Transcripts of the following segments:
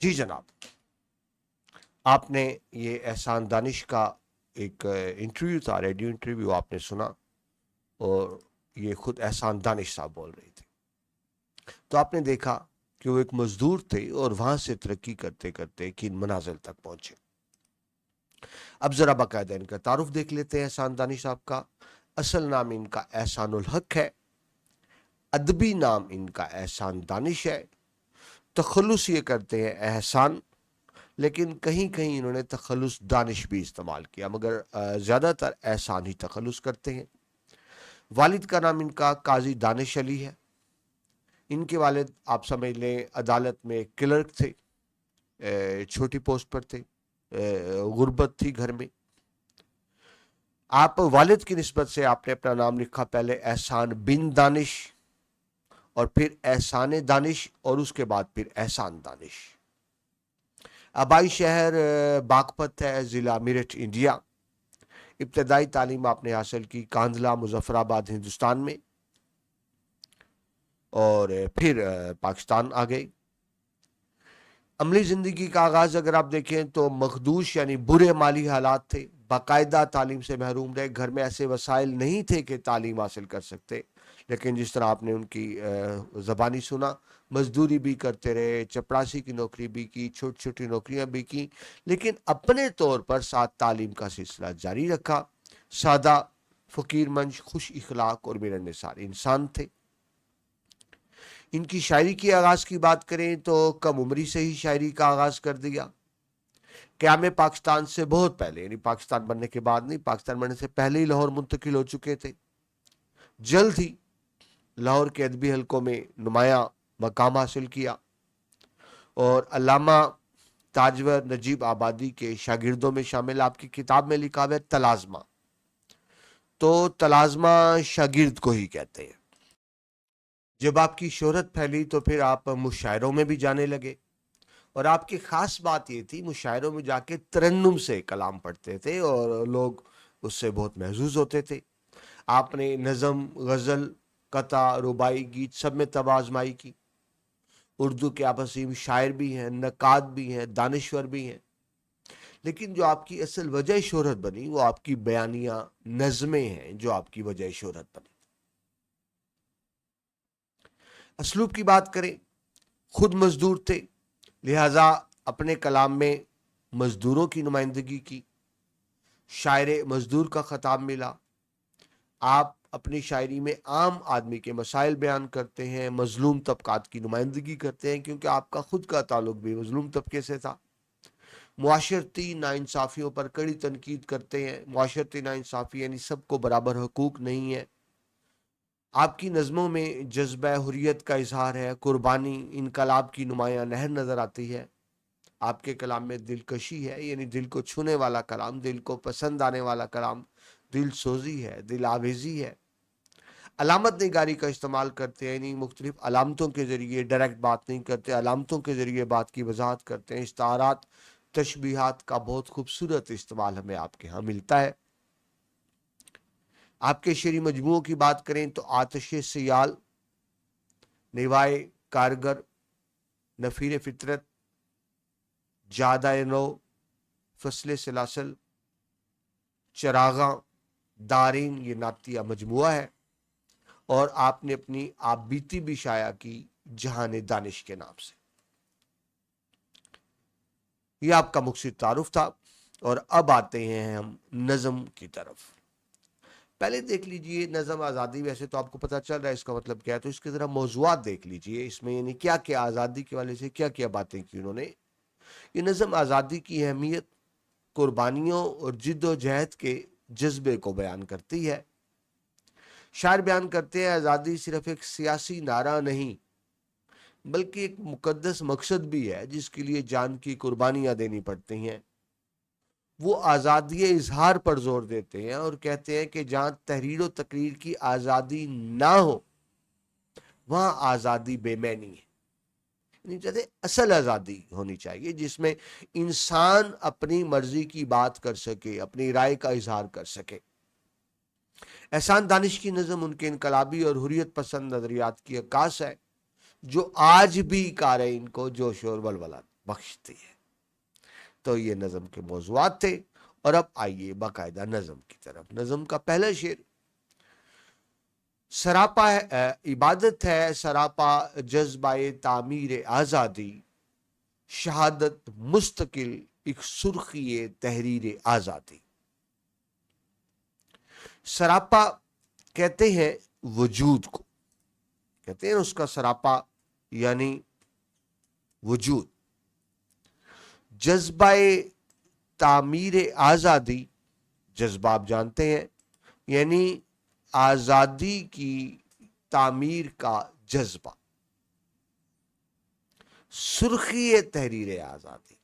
جی جناب، آپ نے یہ احسان دانش کا ایک انٹرویو تھا، ریڈیو انٹرویو آپ نے سنا، اور یہ خود احسان دانش صاحب بول رہے تھے. تو آپ نے دیکھا کہ وہ ایک مزدور تھے اور وہاں سے ترقی کرتے کرتے کن منازل تک پہنچے. اب ذرا باقاعدہ ان کا تعارف دیکھ لیتے ہیں احسان دانش صاحب کا. اصل نام ان کا احسان الحق ہے، ادبی نام ان کا احسان دانش ہے. تخلص یہ کرتے ہیں احسان، لیکن کہیں کہیں انہوں نے تخلص دانش بھی استعمال کیا، مگر زیادہ تر احسان ہی تخلص کرتے ہیں. والد کا نام ان کا قاضی دانش علی ہے. ان کے والد آپ سمجھ لیں عدالت میں کلرک تھے، چھوٹی پوسٹ پر تھے، غربت تھی گھر میں. آپ والد کی نسبت سے آپ نے اپنا نام لکھا پہلے احسان بن دانش، اور پھر احسان دانش، اور اس کے بعد پھر احسان دانش. آبائی شہر باغپت ہے، ضلع میرٹھ، انڈیا. ابتدائی تعلیم آپ نے حاصل کی کاندھلا، مظفر آباد، ہندوستان میں، اور پھر پاکستان آ گئی. عملی زندگی کا آغاز اگر آپ دیکھیں تو مخدوش یعنی برے مالی حالات تھے، باقاعدہ تعلیم سے محروم رہے. گھر میں ایسے وسائل نہیں تھے کہ تعلیم حاصل کر سکتے، لیکن جس طرح آپ نے ان کی زبانی سنا، مزدوری بھی کرتے رہے، چپراسی کی نوکری بھی کی، چھوٹی چھوٹی نوکریاں بھی کی، لیکن اپنے طور پر ساتھ تعلیم کا سلسلہ جاری رکھا. سادہ، فقیر منش، خوش اخلاق اور میرن نثار انسان تھے. ان کی شاعری کی آغاز کی بات کریں تو کم عمری سے ہی شاعری کا آغاز کر دیا. قیام پاکستان سے بہت پہلے، یعنی پاکستان بننے کے بعد نہیں، پاکستان بننے سے پہلے ہی لاہور منتقل ہو چکے تھے. جلد ہی لاہور کے ادبی حلقوں میں نمایاں مقام حاصل کیا، اور علامہ تاجور نجیب آبادی کے شاگردوں میں شامل. آپ کی کتاب میں لکھا ہے تلازمہ، تو تلازمہ شاگرد کو ہی کہتے ہیں. جب آپ کی شہرت پھیلی تو پھر آپ مشاعروں میں بھی جانے لگے، اور آپ کی خاص بات یہ تھی مشاعروں میں جا کے ترنم سے کلام پڑھتے تھے اور لوگ اس سے بہت محظوظ ہوتے تھے. آپ نے نظم، غزل، قطع، ربائی، گیت سب میں طبع آزمائی کی. اردو کے آپ عظیم شاعر بھی ہیں، نقاد بھی ہیں، دانشور بھی ہیں، لیکن جو آپ کی اصل وجہ شہرت بنی وہ آپ کی بیانیہ نظمیں ہیں جو آپ کی وجہ شہرت بنی. اسلوب کی بات کریں، خود مزدور تھے، لہذا اپنے کلام میں مزدوروں کی نمائندگی کی. شاعر مزدور کا خطاب ملا. آپ اپنی شاعری میں عام آدمی کے مسائل بیان کرتے ہیں، مظلوم طبقات کی نمائندگی کرتے ہیں، کیونکہ آپ کا خود کا تعلق بھی مظلوم طبقے سے تھا. معاشرتی ناانصافیوں پر کڑی تنقید کرتے ہیں. معاشرتی ناانصافی یعنی سب کو برابر حقوق نہیں ہے. آپ کی نظموں میں جذبہ حریت کا اظہار ہے، قربانی، انقلاب کی نمایاں نہر نظر آتی ہے. آپ کے کلام میں دلکشی ہے، یعنی دل کو چھونے والا کلام، دل کو پسند آنے والا کلام، دل سوزی ہے، دل آویزی ہے. علامت نگاری کا استعمال کرتے ہیں، یعنی مختلف علامتوں کے ذریعے ڈائریکٹ بات نہیں کرتے، علامتوں کے ذریعے بات کی وضاحت کرتے ہیں. استعارات، تشبیہات کا بہت خوبصورت استعمال ہمیں آپ کے ہاں ملتا ہے. آپ کے شعری مجموعوں کی بات کریں تو آتش سیال، نیوائے کارگر، نفیر فطرت، جادہ نو، فصل سلاسل، چراغاں، دارین، یہ نعتیہ مجموعہ ہے. اور آپ نے اپنی آپ بیتی بھی شائع کی جہان دانش کے نام سے. یہ آپ کا مختصر تعارف تھا، اور اب آتے ہیں ہم نظم کی طرف. پہلے دیکھ لیجئے نظم آزادی، ویسے تو آپ کو پتہ چل رہا ہے اس کا مطلب کیا ہے، تو اس کے ذرا موضوعات دیکھ لیجئے. اس میں یعنی کیا کیا آزادی کے والے سے کیا کیا باتیں کی انہوں نے. یہ نظم آزادی کی اہمیت، قربانیوں اور جد و جہد کے جذبے کو بیان کرتی ہے. شاعر بیان کرتے ہیں آزادی صرف ایک سیاسی نعرہ نہیں، بلکہ ایک مقدس مقصد بھی ہے جس کے لیے جان کی قربانیاں دینی پڑتی ہیں. وہ آزادی اظہار پر زور دیتے ہیں اور کہتے ہیں کہ جہاں تحریر و تقریر کی آزادی نہ ہو وہاں آزادی بے معنی ہے. یعنی اصل آزادی ہونی چاہیے جس میں انسان اپنی مرضی کی بات کر سکے، اپنی رائے کا اظہار کر سکے. احسان دانش کی نظم ان کے انقلابی اور حریت پسند نظریات کی عکاس ہے جو آج بھی قارئین کو جوش اور ولولہ بخشتی ہے. تو یہ نظم کے موضوعات تھے. اور اب آئیے باقاعدہ نظم کی طرف. نظم کا پہلا شعر سراپا عبادت ہے، سراپا جذبہ تعمیر آزادی، شہادت مستقل ایک سرخی تحریر آزادی. سراپا کہتے ہیں وجود کو، کہتے ہیں اس کا سراپا یعنی وجود. جذبہ تعمیر آزادی، جذبہ آپ جانتے ہیں یعنی آزادی کی تعمیر کا جذبہ. سرخی تحریر آزادی،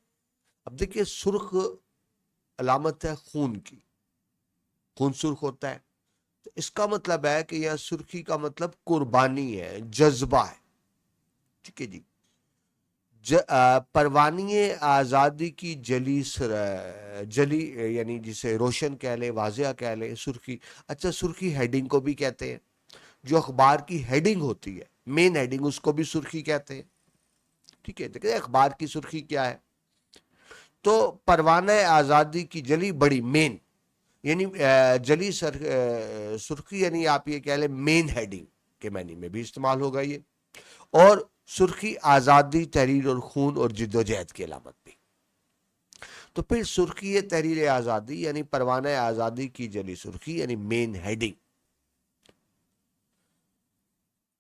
اب دیکھیے سرخ علامت ہے خون کی، خون سرخ ہوتا ہے، تو اس کا مطلب ہے کہ یہاں سرخی کا مطلب قربانی ہے، جذبہ ہے. ٹھیک ہے جی. پروانی آزادی کی جلی یعنی جسے روشن کہہ لیں، واضح کہہ لیں، سرخی. اچھا سرخی ہیڈنگ کو بھی کہتے ہیں، جو اخبار کی ہیڈنگ ہوتی ہے، مین ہیڈنگ، اس کو بھی سرخی کہتے ہیں. ٹھیک ہے. دیکھیں اخبار کی سرخی کیا ہے، تو پروانہ آزادی کی جلی بڑی مین یعنی جلی سرخی یعنی آپ یہ کہہ لیں مین ہیڈنگ کے معنی میں بھی استعمال ہوگا یہ. اور سرخی آزادی، تحریر اور خون اور جد و جہد کی علامت بھی. تو پھر سرخی تحریر آزادی یعنی پروانہ آزادی کی جلی سرخی یعنی مین ہیڈنگ.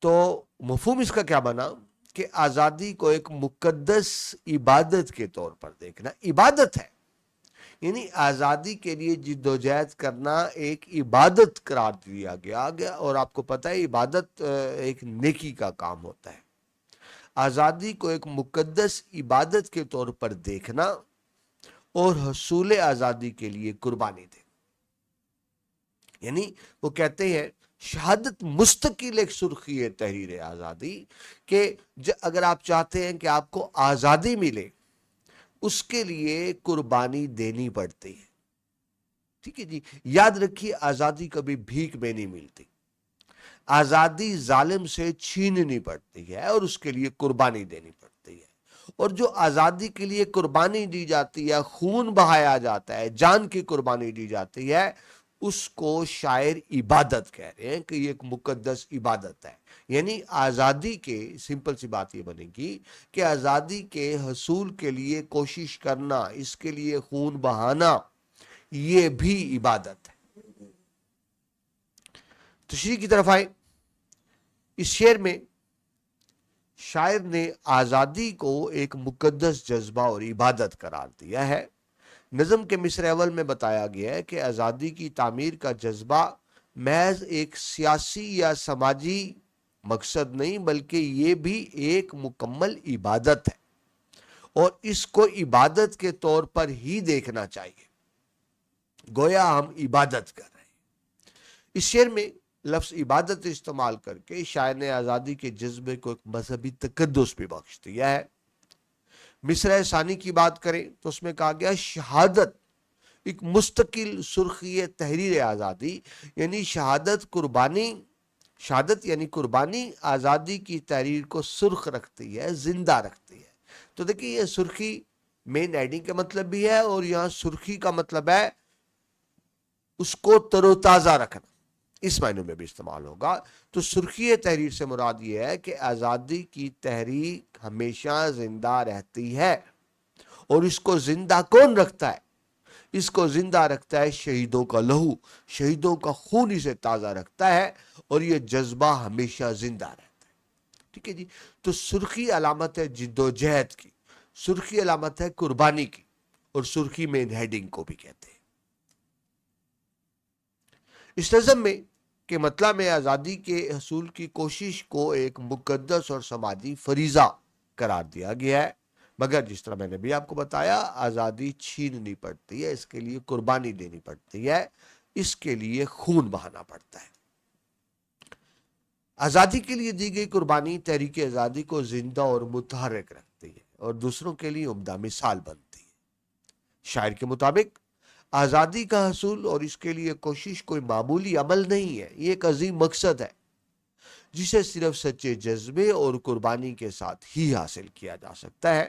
تو مفہوم اس کا کیا بنا کہ آزادی کو ایک مقدس عبادت کے طور پر دیکھنا. عبادت ہے یعنی آزادی کے لیے جد و جہد کرنا ایک عبادت قرار دیا گیا. اور آپ کو پتہ ہے عبادت ایک نیکی کا کام ہوتا ہے. آزادی کو ایک مقدس عبادت کے طور پر دیکھنا اور حصول آزادی کے لیے قربانی دے. یعنی وہ کہتے ہیں شہادت مستقل ایک سرخی تحریر آزادی، کہ اگر آپ چاہتے ہیں کہ آپ کو آزادی ملے اس کے لیے قربانی دینی پڑتی ہے. ٹھیک ہے جی. یاد رکھیے آزادی کبھی بھیک میں نہیں ملتی، آزادی ظالم سے چھیننی پڑتی ہے اور اس کے لیے قربانی دینی پڑتی ہے. اور جو آزادی کے لیے قربانی دی جاتی ہے، خون بہایا جاتا ہے، جان کی قربانی دی جاتی ہے، اس کو شاعر عبادت کہہ رہے ہیں کہ یہ ایک مقدس عبادت ہے. یعنی آزادی کے سمپل سی بات یہ بنے گی کہ آزادی کے حصول کے لیے کوشش کرنا، اس کے لیے خون بہانا، یہ بھی عبادت ہے. تشریح کی طرف آئے. اس شعر میں شاعر نے آزادی کو ایک مقدس جذبہ اور عبادت قرار دیا ہے. نظم کے مصرع اول میں بتایا گیا ہے کہ آزادی کی تعمیر کا جذبہ محض ایک سیاسی یا سماجی مقصد نہیں بلکہ یہ بھی ایک مکمل عبادت ہے، اور اس کو عبادت کے طور پر ہی دیکھنا چاہیے، گویا ہم عبادت کر رہے ہیں. اس شعر میں لفظ عبادت استعمال کر کے شاعر نے آزادی کے جذبے کو ایک مذہبی تقدس بھی بخش دیا ہے. مصرع ثانی کی بات کریں تو اس میں کہا گیا شہادت ایک مستقل سرخی تحریر آزادی، یعنی شہادت یعنی قربانی آزادی کی تحریر کو سرخ رکھتی ہے، زندہ رکھتی ہے. تو دیکھیے یہ سرخی مین ہیڈنگ کا مطلب بھی ہے، اور یہاں سرخی کا مطلب ہے اس کو تر و تازہ رکھنا، اس معنی میں بھی استعمال ہوگا. تو سرخی تحریر سے مراد یہ ہے کہ آزادی کی تحریک ہمیشہ زندہ رہتی ہے. اور اس کو زندہ کون رکھتا ہے؟ اس کو زندہ رکھتا ہے شہیدوں کا لہو، شہیدوں کا خون اسے تازہ رکھتا ہے، اور یہ جذبہ ہمیشہ زندہ رہتا ہے. ٹھیک ہے جی. تو سرخی علامت ہے جد و جہد کی، سرخی علامت ہے قربانی کی، اور سرخی مین ہیڈنگ کو بھی کہتے ہیں. اس نظم میں کہ مطلب میں آزادی کے حصول کی کوشش کو ایک مقدس اور سماجی فریضہ قرار دیا گیا ہے، مگر جس طرح میں نے بھی آپ کو بتایا آزادی چھیننی پڑتی ہے، اس کے لیے قربانی دینی پڑتی ہے، اس کے لیے خون بہانا پڑتا ہے. آزادی کے لیے دی گئی قربانی تحریک آزادی کو زندہ اور متحرک رکھتی ہے اور دوسروں کے لیے عمدہ مثال بنتی ہے. شاعر کے مطابق آزادی کا حصول اور اس کے لیے کوشش کوئی معمولی عمل نہیں ہے، یہ ایک عظیم مقصد ہے جسے صرف سچے جذبے اور قربانی کے ساتھ ہی حاصل کیا جا سکتا ہے.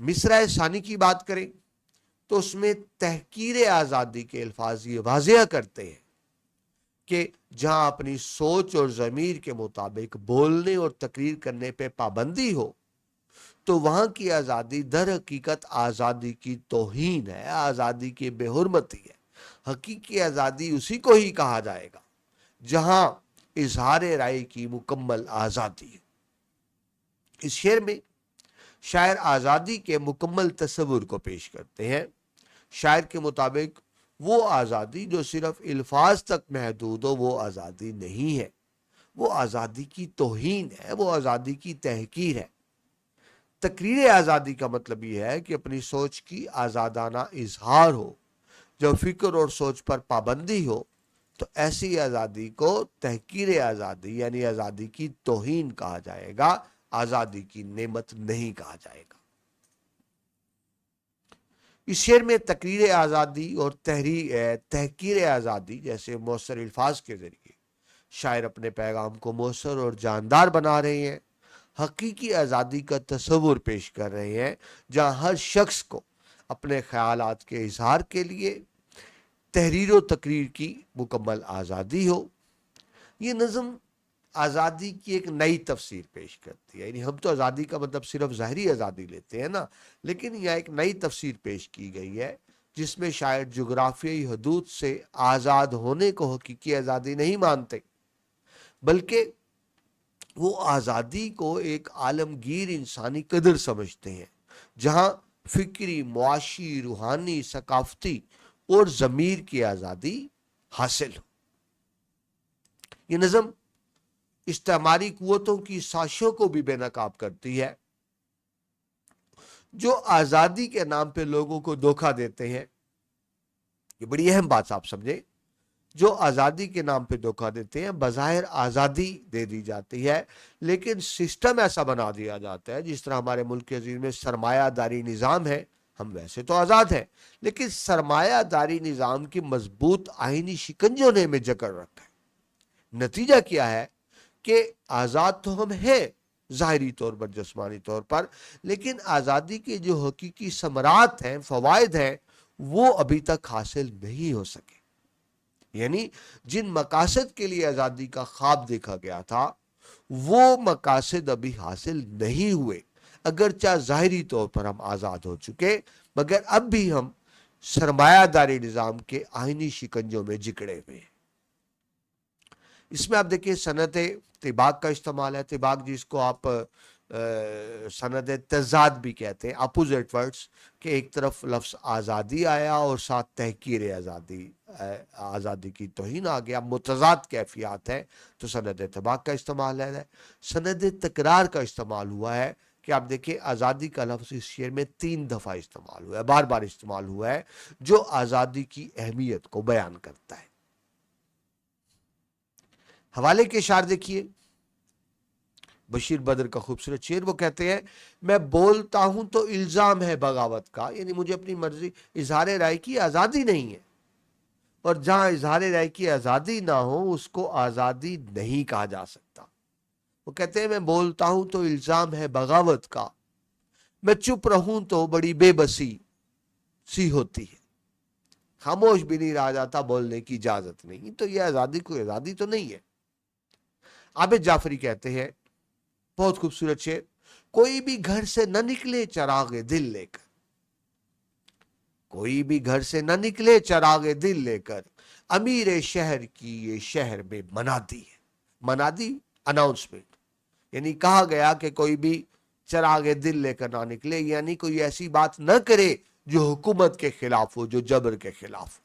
مصرع ثانی کی بات کریں تو اس میں تحقیر آزادی کے الفاظ یہ واضح کرتے ہیں کہ جہاں اپنی سوچ اور ضمیر کے مطابق بولنے اور تقریر کرنے پہ پابندی ہو تو وہاں کی آزادی در حقیقت آزادی کی توہین ہے، آزادی کی بے حرمتی ہے۔ حقیقی آزادی اسی کو ہی کہا جائے گا جہاں اظہار رائے کی مکمل آزادی ہے۔ اس شعر میں شاعر آزادی کے مکمل تصور کو پیش کرتے ہیں۔ شاعر کے مطابق وہ آزادی جو صرف الفاظ تک محدود ہو وہ آزادی نہیں ہے، وہ آزادی کی توہین ہے، وہ آزادی کی تحقیر ہے۔ تقریر آزادی کا مطلب یہ ہے کہ اپنی سوچ کی آزادانہ اظہار ہو، جب فکر اور سوچ پر پابندی ہو تو ایسی آزادی کو تحقیر آزادی یعنی آزادی کی توہین کہا جائے گا، آزادی کی نعمت نہیں کہا جائے گا۔ اس شعر میں تقریر آزادی اور تحقیر آزادی جیسے مؤثر الفاظ کے ذریعے شاعر اپنے پیغام کو مؤثر اور جاندار بنا رہے ہیں۔ حقیقی آزادی کا تصور پیش کر رہے ہیں جہاں ہر شخص کو اپنے خیالات کے اظہار کے لیے تحریر و تقریر کی مکمل آزادی ہو۔ یہ نظم آزادی کی ایک نئی تفسیر پیش کرتی ہے، یعنی ہم تو آزادی کا مطلب صرف ظاہری آزادی لیتے ہیں نا، لیکن یہ ایک نئی تفسیر پیش کی گئی ہے جس میں شاعر جغرافیائی حدود سے آزاد ہونے کو حقیقی آزادی نہیں مانتے، بلکہ وہ آزادی کو ایک عالمگیر انسانی قدر سمجھتے ہیں جہاں فکری، معاشی، روحانی، ثقافتی اور ضمیر کی آزادی حاصل ہو۔ یہ نظم استعماری قوتوں کی سازشوں کو بھی بے نقاب کرتی ہے جو آزادی کے نام پہ لوگوں کو دھوکہ دیتے ہیں۔ یہ بڑی اہم بات آپ سمجھیں، جو آزادی کے نام پہ دھوکہ دیتے ہیں، بظاہر آزادی دے دی جاتی ہے لیکن سسٹم ایسا بنا دیا جاتا ہے، جس طرح ہمارے ملک عزیز میں سرمایہ داری نظام ہے۔ ہم ویسے تو آزاد ہیں لیکن سرمایہ داری نظام کی مضبوط آئینی شکنجوں نے ہمیں جکڑ رکھا ہے۔ نتیجہ کیا ہے کہ آزاد تو ہم ہیں ظاہری طور پر، جسمانی طور پر، لیکن آزادی کے جو حقیقی ثمرات ہیں، فوائد ہیں، وہ ابھی تک حاصل نہیں ہو سکے۔ یعنی جن مقاصد کے لیے آزادی کا خواب دیکھا گیا تھا وہ مقاصد ابھی حاصل نہیں ہوئے، اگرچہ ظاہری طور پر ہم آزاد ہو چکے مگر اب بھی ہم سرمایہ داری نظام کے آئینی شکنجوں میں جکڑے ہوئے ہیں۔ اس میں آپ دیکھیں صنعت طباق کا استعمال ہے۔ طباق جس کو آپ صنعت تضاد بھی کہتے ہیں، اپوزٹ ورڈز، کہ ایک طرف لفظ آزادی آیا اور ساتھ تحقیر آزادی کی توہین آ گیا، متضاد کیفیات ہے تو صنعت طباق کا استعمال ہے۔ صنعت تکرار کا استعمال ہوا ہے کہ آپ دیکھیں آزادی کا لفظ اس شعر میں 3 دفعہ استعمال ہوا ہے، بار بار استعمال ہوا ہے، جو آزادی کی اہمیت کو بیان کرتا ہے۔ حوالے کے اشعار دیکھیے، بشیر بدر کا خوبصورت شعر، وہ کہتے ہیں میں بولتا ہوں تو الزام ہے بغاوت کا، یعنی مجھے اپنی مرضی، اظہار رائے کی آزادی نہیں ہے، اور جہاں اظہار رائے کی آزادی نہ ہو اس کو آزادی نہیں کہا جا سکتا۔ وہ کہتے ہیں میں بولتا ہوں تو الزام ہے بغاوت کا، میں چپ رہوں تو بڑی بے بسی سی ہوتی ہے، خاموش بھی نہیں رہا جاتا، بولنے کی اجازت نہیں، تو یہ آزادی کوئی آزادی تو نہیں ہے۔ عابد جعفری کہتے ہیں، بہت خوبصورت شعر، کوئی بھی گھر سے نہ نکلے چراغ دل لے کر، کوئی بھی گھر سے نہ نکلے چراغ دل لے کر، امیر شہر کی یہ شہر میں منادی ہے۔ منادی اناؤنسمنٹ، یعنی کہا گیا کہ کوئی بھی چراغ دل لے کر نہ نکلے، یعنی کوئی ایسی بات نہ کرے جو حکومت کے خلاف ہو، جو جبر کے خلاف ہو،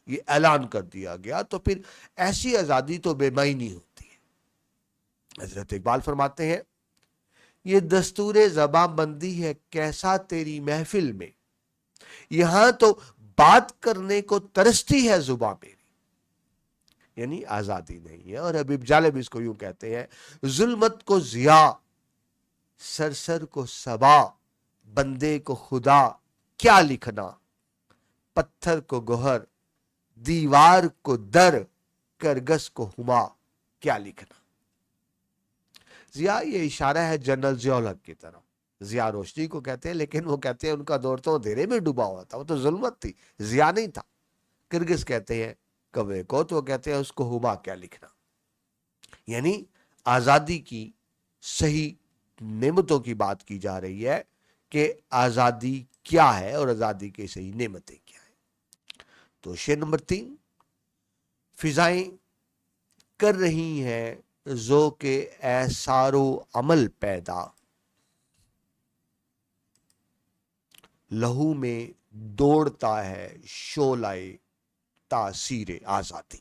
یہ اعلان کر دیا گیا، تو پھر ایسی آزادی تو بے معنی ہوتی ہے۔ حضرت اقبال فرماتے ہیں یہ دستور زباں بندی ہے کیسا تیری محفل میں، یہاں تو بات کرنے کو ترستی ہے زباں میری، یعنی آزادی نہیں ہے۔ اور حبیب جالب اس کو یوں کہتے ہیں، ظلمت کو ضیاء، سرسر کو صبا، بندے کو خدا کیا لکھنا، پتھر کو گوہر، دیوار کو در، کرگس کو ہما کیا لکھنا۔ ضیاء یہ اشارہ ہے جنرل ضیاء الحق کی طرف، ضیاء روشنی کو کہتے ہیں، لیکن وہ کہتے ہیں ان کا دور تو اندھیرے میں ڈوبا ہوا تھا، وہ تو ظلمت تھی، ضیاء نہیں تھا۔ کرگس کہتے ہیں کوے کو، تو وہ کہتے ہیں اس کو ہما کیا لکھنا۔ یعنی آزادی کی صحیح نعمتوں کی بات کی جا رہی ہے کہ آزادی کیا ہے اور آزادی کی صحیح نعمتیں کیا ہیں۔ تو شعر نمبر 3، فضائیں کر رہی ہیں ذوق احسار و عمل پیدا، لہو میں دوڑتا ہے شعلہ تاثیر آزادی۔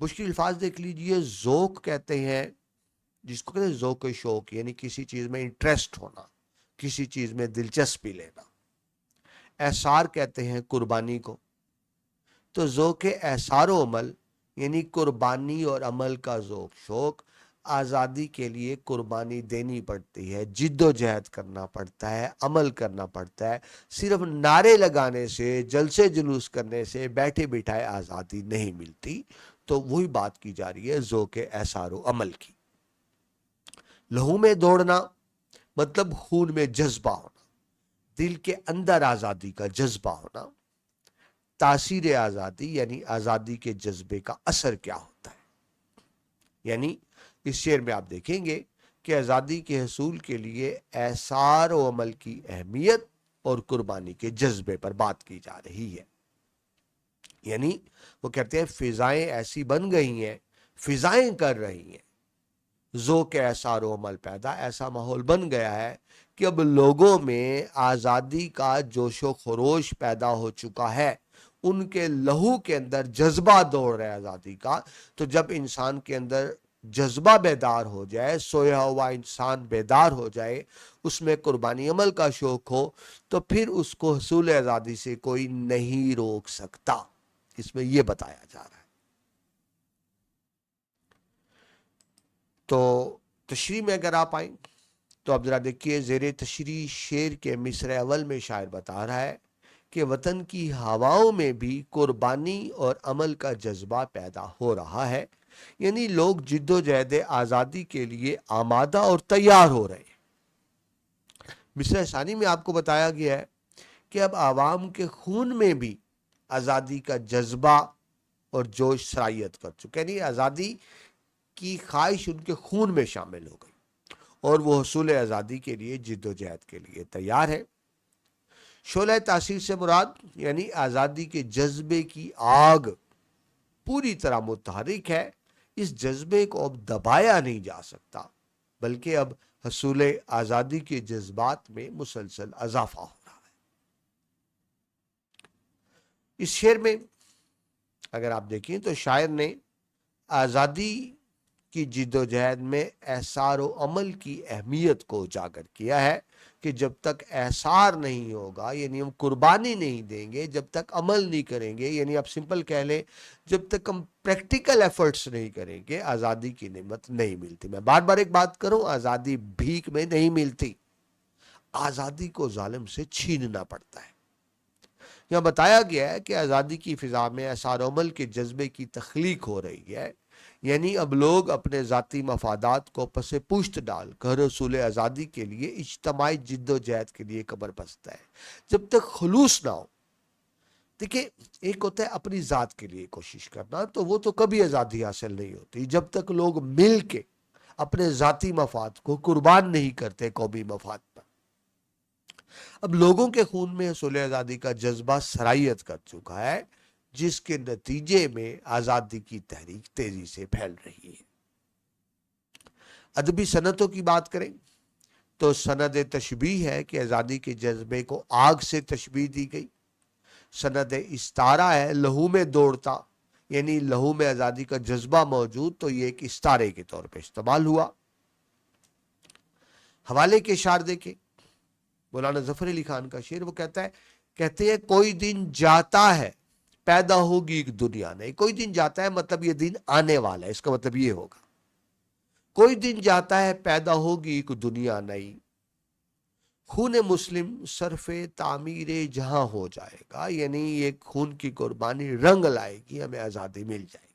مشکل الفاظ دیکھ لیجئے، ذوق کہتے ہیں جس کو کہتے ہیں ذوق شوق، یعنی کسی چیز میں انٹرسٹ ہونا، کسی چیز میں دلچسپی لینا۔ احسار کہتے ہیں قربانی کو، تو ذوق احسار و عمل یعنی قربانی اور عمل کا ذوق شوق۔ آزادی کے لیے قربانی دینی پڑتی ہے، جد و جہد کرنا پڑتا ہے، عمل کرنا پڑتا ہے۔ صرف نعرے لگانے سے، جلسے جلوس کرنے سے بیٹھے بٹھائے آزادی نہیں ملتی۔ تو وہی بات کی جا رہی ہے ذوق احسار و عمل کی۔ لہو میں دوڑنا مطلب خون میں جذبہ ہونا، دل کے اندر آزادی کا جذبہ ہونا۔ تاثیر آزادی یعنی آزادی کے جذبے کا اثر کیا ہوتا ہے۔ یعنی اس شعر میں آپ دیکھیں گے کہ آزادی کے حصول کے لیے احسار و عمل کی اہمیت اور قربانی کے جذبے پر بات کی جا رہی ہے۔ یعنی وہ کہتے ہیں فضائیں ایسی بن گئی ہیں، فضائیں کر رہی ہیں ذوق احسار و عمل پیدا، ایسا ماحول بن گیا ہے کہ اب لوگوں میں آزادی کا جوش و خروش پیدا ہو چکا ہے، ان کے لہو کے اندر جذبہ دوڑ رہا ہے آزادی کا۔ تو جب انسان کے اندر جذبہ بیدار ہو جائے، سویا ہوا انسان بیدار ہو جائے، اس میں قربانی عمل کا شوق ہو، تو پھر اس کو حصول آزادی سے کوئی نہیں روک سکتا۔ اس میں یہ بتایا جا رہا ہے۔ تو تشریح میں اگر آپ آئیں تو اب ذرا دیکھیے، زیر تشریح شعر کے مصرع اول میں شاعر بتا رہا ہے کہ وطن کی ہواؤں میں بھی قربانی اور عمل کا جذبہ پیدا ہو رہا ہے، یعنی لوگ جد و جہد آزادی کے لیے آمادہ اور تیار ہو رہے ہیں۔ مصرع ثانی میں آپ کو بتایا گیا ہے کہ اب عوام کے خون میں بھی آزادی کا جذبہ اور جوش سرایت کر چکا، یعنی آزادی کی خواہش ان کے خون میں شامل ہو گئی اور وہ حصول آزادی کے لیے جد و جہد کے لیے تیار ہے۔ شعلہ تاثیر سے مراد یعنی آزادی کے جذبے کی آگ پوری طرح متحرک ہے، اس جذبے کو اب دبایا نہیں جا سکتا، بلکہ اب حصول آزادی کے جذبات میں مسلسل اضافہ ہو رہا ہے۔ اس شعر میں اگر آپ دیکھیں تو شاعر نے آزادی کی جد و جہد میں احسار و عمل کی اہمیت کو اجاگر کیا ہے کہ جب تک احسار نہیں ہوگا، یعنی ہم قربانی نہیں دیں گے، جب تک عمل نہیں کریں گے، یعنی آپ سمپل کہہ لیں جب تک ہم پریکٹیکل ایفرٹس نہیں کریں گے، آزادی کی نعمت نہیں ملتی۔ میں بار بار ایک بات کروں، آزادی بھیک میں نہیں ملتی، آزادی کو ظالم سے چھیننا پڑتا ہے۔ یہاں بتایا گیا ہے کہ آزادی کی فضا میں احسار و عمل کے جذبے کی تخلیق ہو رہی ہے، یعنی اب لوگ اپنے ذاتی مفادات کو پس پشت ڈال کر حصول آزادی کے لیے اجتماعی جد و جہد کے لیے کمر بستہ ہے۔ جب تک خلوص نہ ہو، دیکھیں ایک ہوتا ہے اپنی ذات کے لیے کوشش کرنا، تو وہ تو کبھی آزادی حاصل نہیں ہوتی جب تک لوگ مل کے اپنے ذاتی مفاد کو قربان نہیں کرتے قومی مفاد پر۔ اب لوگوں کے خون میں حصول آزادی کا جذبہ سرایت کر چکا ہے، جس کے نتیجے میں آزادی کی تحریک تیزی سے پھیل رہی ہے۔ ادبی صنعتوں کی بات کریں تو سند تشبیہ ہے کہ آزادی کے جذبے کو آگ سے تشبیہ دی گئی۔ سند استارہ ہے لہو میں دوڑتا، یعنی لہو میں آزادی کا جذبہ موجود تو یہ ایک استارے کے طور پہ استعمال ہوا۔ حوالے کے اشعار دیکھیں، مولانا ظفر علی خان کا شعر، وہ کہتے ہیں کوئی دن جاتا ہے پیدا ہوگی ایک دنیا نئی۔ کوئی دن جاتا ہے مطلب یہ دن آنے والا ہے، اس کا مطلب یہ ہوگا کوئی دن جاتا ہے پیدا ہوگی ایک دنیا نئی، خون مسلم صرف تعمیر جہاں ہو جائے گا، یعنی یہ خون کی قربانی رنگ لائے گی، ہمیں آزادی مل جائے گی۔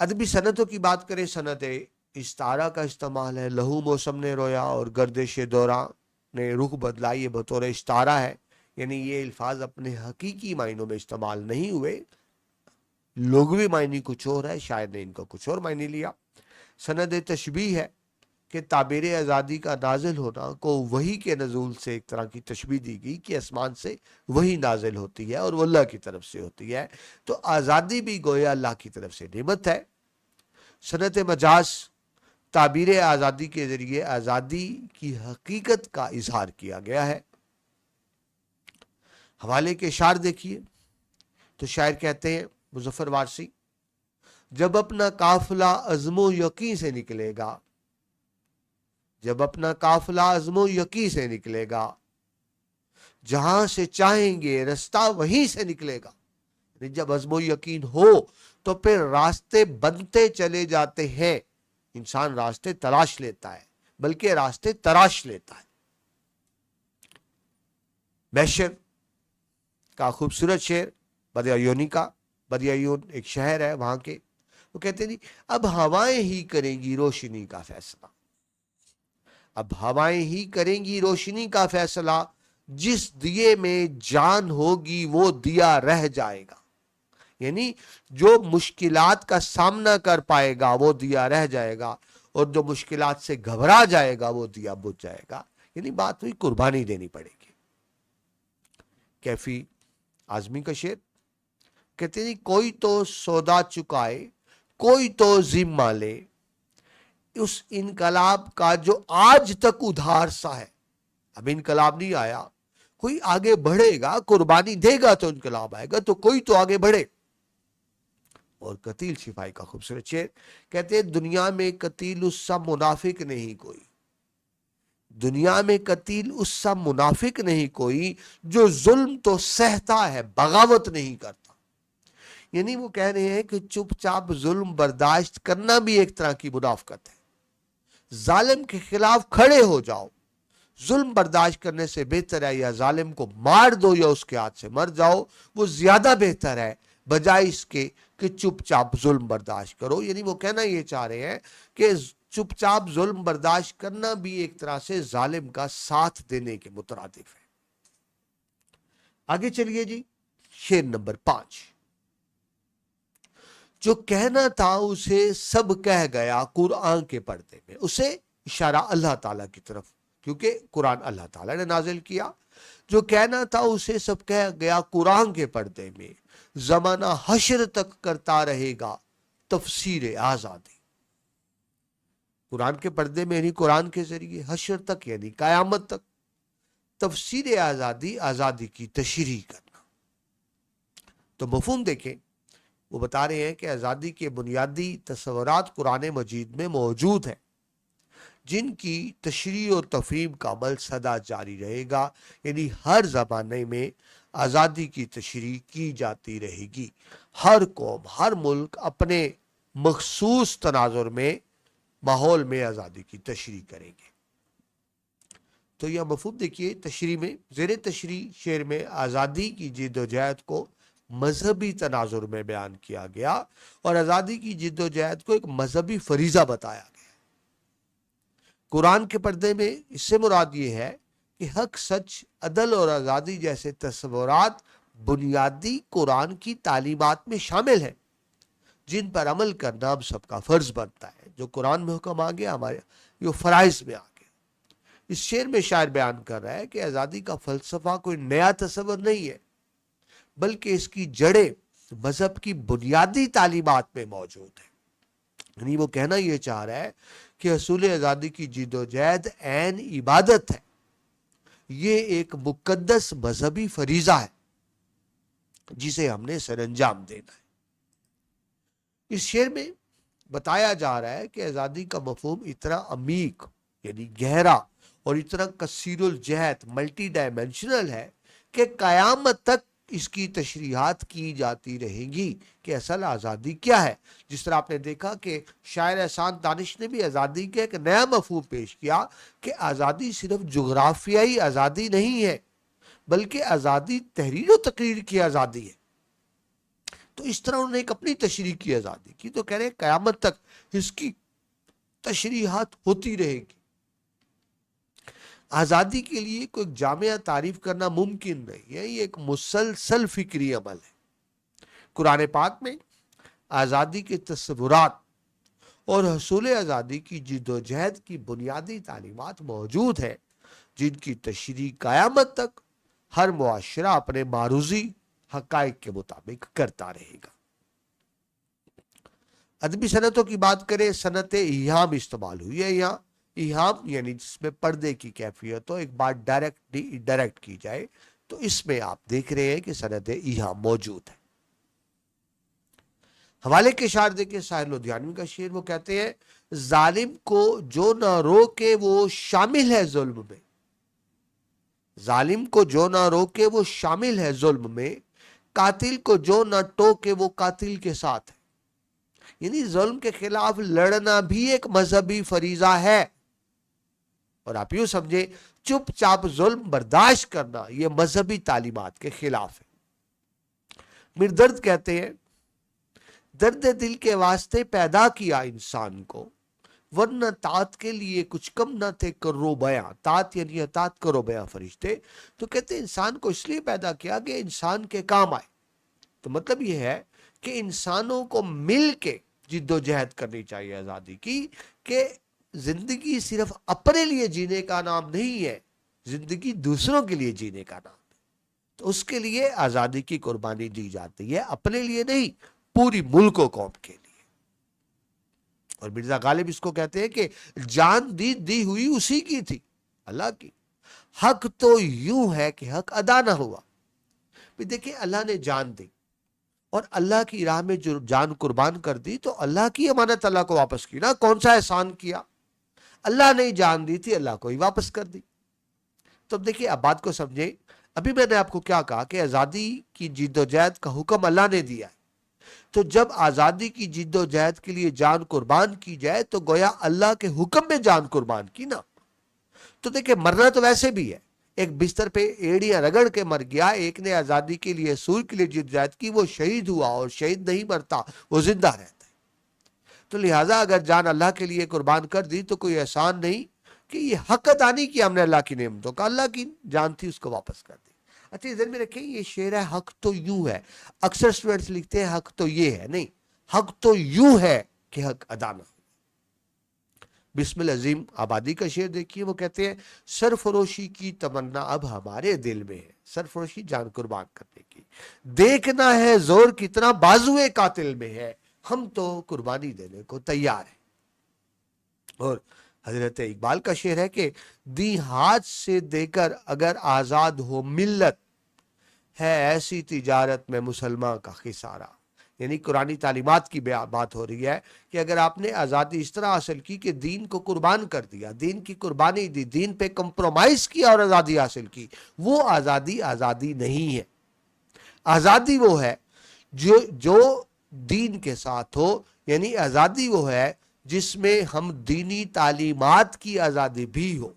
ادبی صنعتوں کی بات کریں، صنعت استعارہ کا استعمال ہے. لہو موسم نے رویا اور گردش دوران نے رخ بدلا، یہ بطور استعارہ ہے، یعنی یہ الفاظ اپنے حقیقی معنوں میں استعمال نہیں ہوئے، لغوی معنی کچھ اور ہے، شاعر نے ان کا کچھ اور معنی لیا. سند تشبیہ ہے کہ تعبیر آزادی کا نازل ہونا کو وحی کے نزول سے ایک طرح کی تشبیہ دی گئی کہ آسمان سے وحی نازل ہوتی ہے اور وہ اللہ کی طرف سے ہوتی ہے، تو آزادی بھی گویا اللہ کی طرف سے نعمت ہے. صنعت مجاز، تعبیر آزادی کے ذریعے آزادی کی حقیقت کا اظہار کیا گیا ہے. حوالے کے اشعار دیکھیے تو شاعر کہتے ہیں، مظفر وارسی، جب اپنا قافلہ عزم و یقین سے نکلے گا، جب اپنا قافلہ عزم و یقین سے نکلے گا، جہاں سے چاہیں گے رستہ وہیں سے نکلے گا. یعنی جب عزم و یقین ہو تو پھر راستے بنتے چلے جاتے ہیں. انسان راستے تلاش لیتا ہے، بلکہ راستے تراش لیتا ہے. میشر کا خوبصورت شعر بدیعیونی کا، بدیعیون ایک شہر ہے وہاں کے، وہ کہتے ہیں اب ہوائیں ہی کریں گی روشنی کا فیصلہ، اب ہوائیں ہی کریں گی روشنی کا فیصلہ، جس دیے میں جان ہوگی وہ دیا رہ جائے گا. یعنی جو مشکلات کا سامنا کر پائے گا وہ دیا رہ جائے گا، اور جو مشکلات سے گھبرا جائے گا وہ دیا بجھ جائے گا. یعنی بات ہوئی قربانی دینی پڑے گی. کیفی اعظمی کا شعر کہتے ہیں کوئی تو سودا چکائے، کوئی تو ذمہ لے، اس انقلاب کا جو آج تک ادھار سا ہے. اب انقلاب نہیں آیا، کوئی آگے بڑھے گا، قربانی دے گا تو انقلاب آئے گا، تو کوئی تو آگے بڑھے. اور قتیل شفائی کا خوبصورت شعر کہتے ہیں دنیا میں قتیل اس سا منافق نہیں کوئی، دنیا میں قتیل اس سا منافق نہیں کوئی، جو ظلم تو سہتا ہے بغاوت نہیں کرتا. یعنی وہ کہہ رہے ہیں کہ چپ چاپ ظلم برداشت کرنا بھی ایک طرح کی منافقت ہے. ظالم کے خلاف کھڑے ہو جاؤ، ظلم برداشت کرنے سے بہتر ہے یا ظالم کو مار دو یا اس کے ہاتھ سے مر جاؤ، وہ زیادہ بہتر ہے بجائے اس کے کہ چپ چاپ ظلم برداشت کرو. یعنی وہ کہنا یہ چاہ رہے ہیں کہ چپ چاپ ظلم برداشت کرنا بھی ایک طرح سے ظالم کا ساتھ دینے کے مترادف ہے. آگے چلیے جی، شعر نمبر 5. جو کہنا تھا اسے سب کہہ گیا قرآن کے پردے میں. اسے اشارہ اللہ تعالیٰ کی طرف، کیونکہ قرآن اللہ تعالیٰ نے نازل کیا. جو کہنا تھا اسے سب کہہ گیا قرآن کے پردے میں، زمانہ حشر تک کرتا رہے گا تفسیر آزادی. قرآن کے پردے میں یعنی قرآن کے ذریعے، حشر تک یعنی قیامت تک، تفسیر آزادی، آزادی کی تشریح کرنا. تو مفہوم دیکھیں، وہ بتا رہے ہیں کہ آزادی کے بنیادی تصورات قرآن مجید میں موجود ہیں، جن کی تشریح و تفہیم کا عمل سدا جاری رہے گا. یعنی ہر زمانے میں آزادی کی تشریح کی جاتی رہے گی. ہر قوم، ہر ملک اپنے مخصوص تناظر میں، ماحول میں آزادی کی تشریح کریں گے. تو یہ مفہوم دیکھیے، تشریح میں، زیر تشریح شعر میں آزادی کی جد و جہد کو مذہبی تناظر میں بیان کیا گیا، اور آزادی کی جد و جہد کو ایک مذہبی فریضہ بتایا گیا. قرآن کے پردے میں اس سے مراد یہ ہے کہ حق، سچ، عدل اور آزادی جیسے تصورات بنیادی قرآن کی تعلیمات میں شامل ہیں، جن پر عمل کرنا ہم سب کا فرض بنتا ہے. جو قرآن میں حکم آ گیا ہمارے یہ فرائض میں آ گیا. اس شعر میں شاعر بیان کر رہا ہے کہ آزادی کا فلسفہ کوئی نیا تصور نہیں ہے، بلکہ اس کی جڑیں مذہب کی بنیادی تعلیمات میں موجود ہیں. یعنی وہ کہنا یہ چاہ رہا ہے کہ حصول آزادی کی جد و جہد عین عبادت ہے، یہ ایک مقدس مذہبی فریضہ ہے جسے ہم نے سر انجام دینا ہے. اس شعر میں بتایا جا رہا ہے کہ آزادی کا مفہوم اتنا عمیق یعنی گہرا اور اتنا کثیر الجہت ملٹی ڈائمینشنل ہے کہ قیامت تک اس کی تشریحات کی جاتی رہیں گی کہ اصل آزادی کیا ہے. جس طرح آپ نے دیکھا کہ شاعر احسان دانش نے بھی آزادی کا ایک نیا مفہوم پیش کیا کہ آزادی صرف جغرافیائی آزادی نہیں ہے، بلکہ آزادی تحریر و تقریر کی آزادی ہے. تو اس طرح انہوں نے ایک اپنی تشریح کی آزادی کی. تو کہہ رہے ہیں قیامت تک اس کی تشریحات ہوتی رہے گی. آزادی کے لیے کوئی جامعہ تعریف کرنا ممکن نہیں ہے, یہ ایک مسلسل فکری عمل ہے. قرآن پاک میں آزادی کے تصورات اور حصول آزادی کی جد و جہد کی بنیادی تعلیمات موجود ہیں, جن کی تشریح قیامت تک ہر معاشرہ اپنے معروضی حقائق کے مطابق کرتا رہے گا. ادبی صنعتوں کی بات کریں, صنعت ایہام استعمال ہوئی ہے یہاں. ایہام یعنی جس میں پردے کی کیفیت ہو, ایک بات ڈائریکٹ کی جائے, تو اس میں آپ دیکھ رہے ہیں کہ صنعت ایہام موجود ہے. حوالے کے اشعار دیکھیں, ساحر لدھیانوی کا شعر, وہ کہتے ہیں ظالم کو جو نہ روکے وہ شامل ہے ظلم میں. ظالم کو جو نہ روکے وہ شامل ہے ظلم میں, قاتل کو جو نہ ٹوکے وہ قاتل کے ساتھ ہے. یعنی ظلم کے خلاف لڑنا بھی ایک مذہبی فریضہ ہے, اور آپ یوں سمجھیں چپ چاپ ظلم برداشت کرنا یہ مذہبی تعلیمات کے خلاف ہے. مردرد کہتے ہیں درد دل کے واسطے پیدا کیا انسان کو, ورنہ طاعت کے لیے کچھ کم نہ تھے کرو بیاں. طاعت یعنی اطاعت کرو بیاں فرشتے. تو کہتے ہیں انسان کو اس لیے پیدا کیا کہ انسان کے کام آئے. تو مطلب یہ ہے کہ انسانوں کو مل کے جد و جہد کرنی چاہیے آزادی کی, کہ زندگی صرف اپنے لیے جینے کا نام نہیں ہے, زندگی دوسروں کے لیے جینے کا نام ہے. تو اس کے لیے آزادی کی قربانی دی جاتی ہے, اپنے لیے نہیں, پوری ملک و قوم کے لیے. اور مرزا غالب اس کو کہتے ہیں کہ جان دی ہوئی اسی کی تھی, اللہ کی. حق تو یوں ہے کہ حق ادا نہ ہوا. دیکھیں اللہ نے جان دی اور اللہ کی راہ میں جو جان قربان کر دی, تو اللہ کی امانت اللہ کو واپس کی نا. کون سا احسان کیا؟ اللہ نے جان دی تھی, اللہ کو ہی واپس کر دی. تو اب دیکھیے, اب بات کو سمجھیں. ابھی میں نے آپ کو کیا کہا کہ آزادی کی جد و جہد کا حکم اللہ نے دیا ہے. تو جب آزادی کی جد و جہد کے لیے جان قربان کی جائے تو گویا اللہ کے حکم میں جان قربان کی نا. تو دیکھیں مرنا تو ویسے بھی ہے, ایک بستر پہ ایڑیاں رگڑ کے مر گیا, ایک نے آزادی کے لیے سور کے لیے جد جہد کی, وہ شہید ہوا, اور شہید نہیں مرتا, وہ زندہ رہتا ہے. تو لہٰذا اگر جان اللہ کے لیے قربان کر دی تو کوئی احسان نہیں کہ یہ حق ادا نہیں کیا ہم نے اللہ کی نعمتوں کا. اللہ کی جان تھی اس کو واپس کر دی. اچھا ذہن میں رکھیں, یہ شعر ہے حق تو یوں ہے. اکثر اسٹوڈنٹس لکھتے ہیں حق تو یہ ہے, نہیں, حق تو یوں ہے کہ حق ادا نہ ہو. بسم العظیم آبادی کا شعر دیکھیے, وہ کہتے ہیں سرفروشی کی تمنا اب ہمارے دل میں ہے. سرفروشی جان قربان کرنے کی. دیکھنا ہے زور کتنا بازوئے قاتل میں ہے, ہم تو قربانی دینے کو تیار ہیں. اور حضرت اقبال کا شعر ہے کہ دی ہاتھ سے دے کر اگر آزاد ہو ملت, ہے ایسی تجارت میں مسلمان کا خسارہ. یعنی قرآنی تعلیمات کی بات ہو رہی ہے کہ اگر آپ نے آزادی اس طرح حاصل کی کہ دین کو قربان کر دیا, دین کی قربانی دی, دین پہ کمپرومائز کیا اور آزادی حاصل کی, وہ آزادی نہیں ہے. آزادی وہ ہے جو دین کے ساتھ ہو. یعنی آزادی وہ ہے جس میں ہم دینی تعلیمات کی آزادی بھی ہو,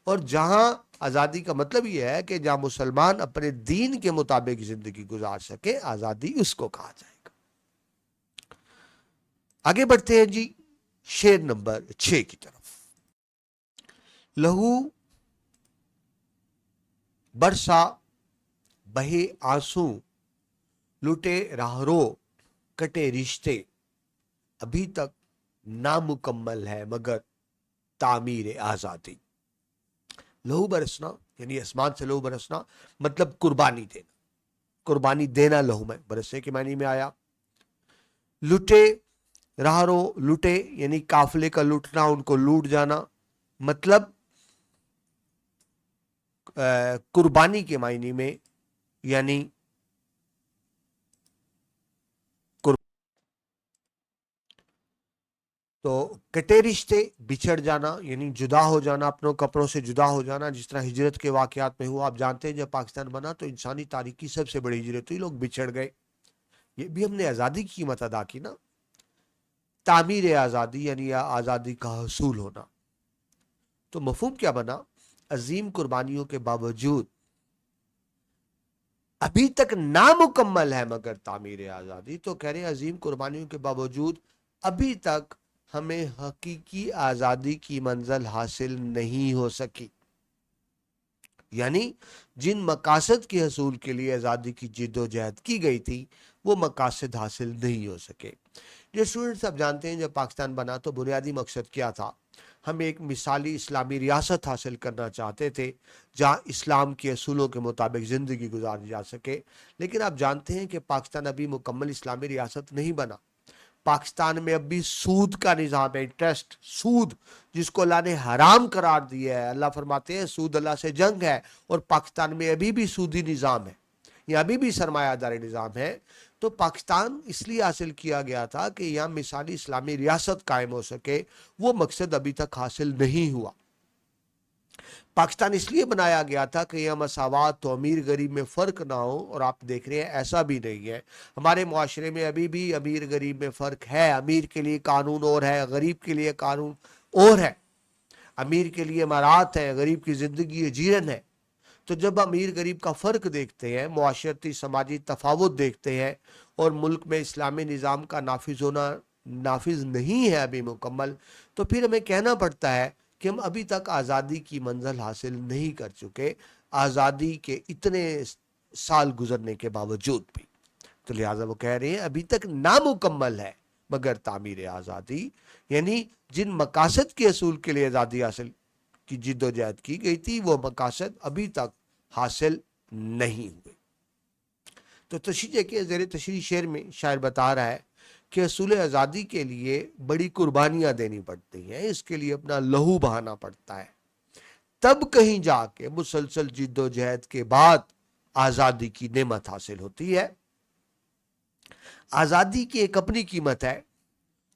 اور جہاں آزادی کا مطلب یہ ہے کہ جہاں مسلمان اپنے دین کے مطابق زندگی گزار سکے, آزادی اس کو کہا جائے گا. آگے بڑھتے ہیں جی شعر نمبر 6 کی طرف. لہو برسا بہے آنسو لٹے راہرو کٹے رشتے, ابھی تک نامکمل ہے مگر تعمیر آزادی. لہو برسنا یعنی آسمان سے لہو برسنا مطلب قربانی دینا. قربانی دینا لہو میں برسنے کے معنی میں آیا. لٹے راہرو, لٹے یعنی قافلے کا لٹنا, ان کو لوٹ جانا, مطلب قربانی کے معنی میں, یعنی تو کٹے رشتے بچھڑ جانا یعنی جدا ہو جانا, اپنوں کپڑوں سے جدا ہو جانا, جس طرح ہجرت کے واقعات میں ہوا. آپ جانتے ہیں جب پاکستان بنا تو انسانی تاریخ کی سب سے بڑی ہجرت ہوئی, لوگ بچھڑ گئے. یہ بھی ہم نے آزادی کی قیمت ادا کی نا. تعمیر آزادی یعنی آزادی کا حصول ہونا. تو مفہوم کیا بنا؟ عظیم قربانیوں کے باوجود ابھی تک نامکمل ہے مگر تعمیر آزادی. تو کہہ رہے ہیں عظیم قربانیوں کے باوجود ابھی تک ہمیں حقیقی آزادی کی منزل حاصل نہیں ہو سکی. یعنی جن مقاصد کے حصول کے لیے آزادی کی جد و جہد کی گئی تھی وہ مقاصد حاصل نہیں ہو سکے. جو اسٹوڈنٹس آپ جانتے ہیں جب پاکستان بنا تو بنیادی مقصد کیا تھا؟ ہم ایک مثالی اسلامی ریاست حاصل کرنا چاہتے تھے جہاں اسلام کے اصولوں کے مطابق زندگی گزاری جا سکے. لیکن آپ جانتے ہیں کہ پاکستان ابھی مکمل اسلامی ریاست نہیں بنا. پاکستان میں اب بھی سود کا نظام ہے. انٹرسٹ، سود، جس کو اللہ نے حرام قرار دیا ہے. اللہ فرماتے ہیں سود اللہ سے جنگ ہے، اور پاکستان میں ابھی بھی سودی نظام ہے، یہ ابھی بھی سرمایہ داری نظام ہے. تو پاکستان اس لیے حاصل کیا گیا تھا کہ یہاں مثالی اسلامی ریاست قائم ہو سکے. وہ مقصد ابھی تک حاصل نہیں ہوا. پاکستان اس لیے بنایا گیا تھا کہ یہاں مساوات تو امیر غریب میں فرق نہ ہو، اور آپ دیکھ رہے ہیں ایسا بھی نہیں ہے. ہمارے معاشرے میں ابھی بھی امیر غریب میں فرق ہے. امیر کے لیے قانون اور ہے، غریب کے لیے قانون اور ہے. امیر کے لیے امارات ہے، غریب کی زندگی جیرن ہے. تو جب امیر غریب کا فرق دیکھتے ہیں، معاشرتی سماجی تفاوت دیکھتے ہیں، اور ملک میں اسلامی نظام کا نافذ ہونا نافذ نہیں ہے ابھی مکمل، تو پھر ہمیں کہنا پڑتا ہے کہ ہم ابھی تک آزادی کی منزل حاصل نہیں کر چکے، آزادی کے اتنے سال گزرنے کے باوجود بھی. تو لہٰذا وہ کہہ رہے ہیں ابھی تک نامکمل ہے مگر تعمیر آزادی. یعنی جن مقاصد کے حصول کے لیے آزادی حاصل کی جد و جہد کی گئی تھی وہ مقاصد ابھی تک حاصل نہیں ہوئے. تو تشریح کے زیر تشریح شعر میں شاعر بتا رہا ہے کہ حصول آزادی کے لیے بڑی قربانیاں دینی پڑتی ہیں، اس کے لیے اپنا لہو بہانا پڑتا ہے. تب کہیں جا کے مسلسل جد و جہد کے بعد آزادی کی نعمت حاصل ہوتی ہے. آزادی کی ایک اپنی قیمت ہے،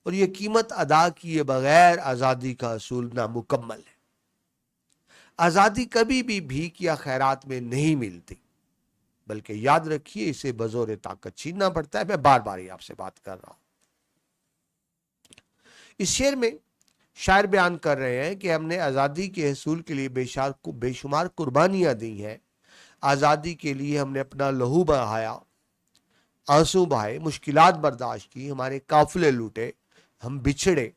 اور یہ قیمت ادا کیے بغیر آزادی کا حصول نامکمل ہے. آزادی کبھی بھی بھیک یا خیرات میں نہیں ملتی، بلکہ یاد رکھیے اسے بزور طاقت چھیننا پڑتا ہے. میں بار بار ہی آپ سے بات کر رہا ہوں. اس شعر میں شاعر بیان کر رہے ہیں کہ ہم نے آزادی کے حصول کے لیے بے شمار قربانیاں دی ہیں. آزادی کے لیے ہم نے اپنا لہو بہایا، آنسو بہائے، مشکلات برداشت کی، ہمارے قافلے لوٹے، ہم بچھڑے،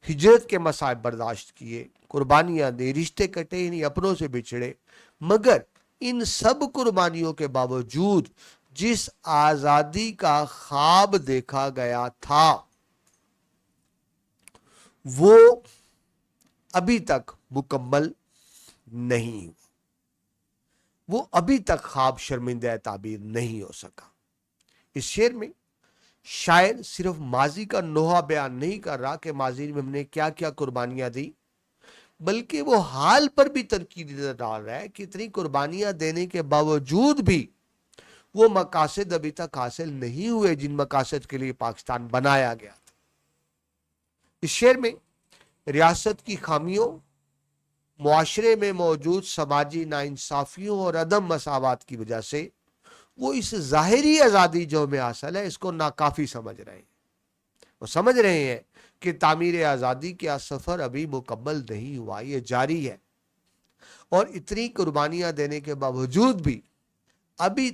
ہجرت کے مصائب برداشت کیے، قربانیاں دی، رشتے کٹے، یعنی اپنوں سے بچھڑے. مگر ان سب قربانیوں کے باوجود جس آزادی کا خواب دیکھا گیا تھا وہ ابھی تک مکمل نہیں، وہ ابھی تک خواب شرمندہ تعبیر نہیں ہو سکا. اس شعر میں شاعر صرف ماضی کا نوحہ بیان نہیں کر رہا کہ ماضی میں ہم نے کیا کیا قربانیاں دی، بلکہ وہ حال پر بھی تنقید ڈال رہا ہے کہ اتنی قربانیاں دینے کے باوجود بھی وہ مقاصد ابھی تک حاصل نہیں ہوئے جن مقاصد کے لیے پاکستان بنایا گیا تھا. اس شعر میں ریاست کی خامیوں، معاشرے میں موجود سماجی ناانصافیوں اور عدم مساوات کی وجہ سے وہ اس ظاہری آزادی جو ہمیں حاصل ہے اس کو ناکافی سمجھ رہے ہیں. وہ سمجھ رہے ہیں کہ تعمیر آزادی کا سفر ابھی مکمل نہیں ہوا، یہ جاری ہے، اور اتنی قربانیاں دینے کے باوجود بھی ابھی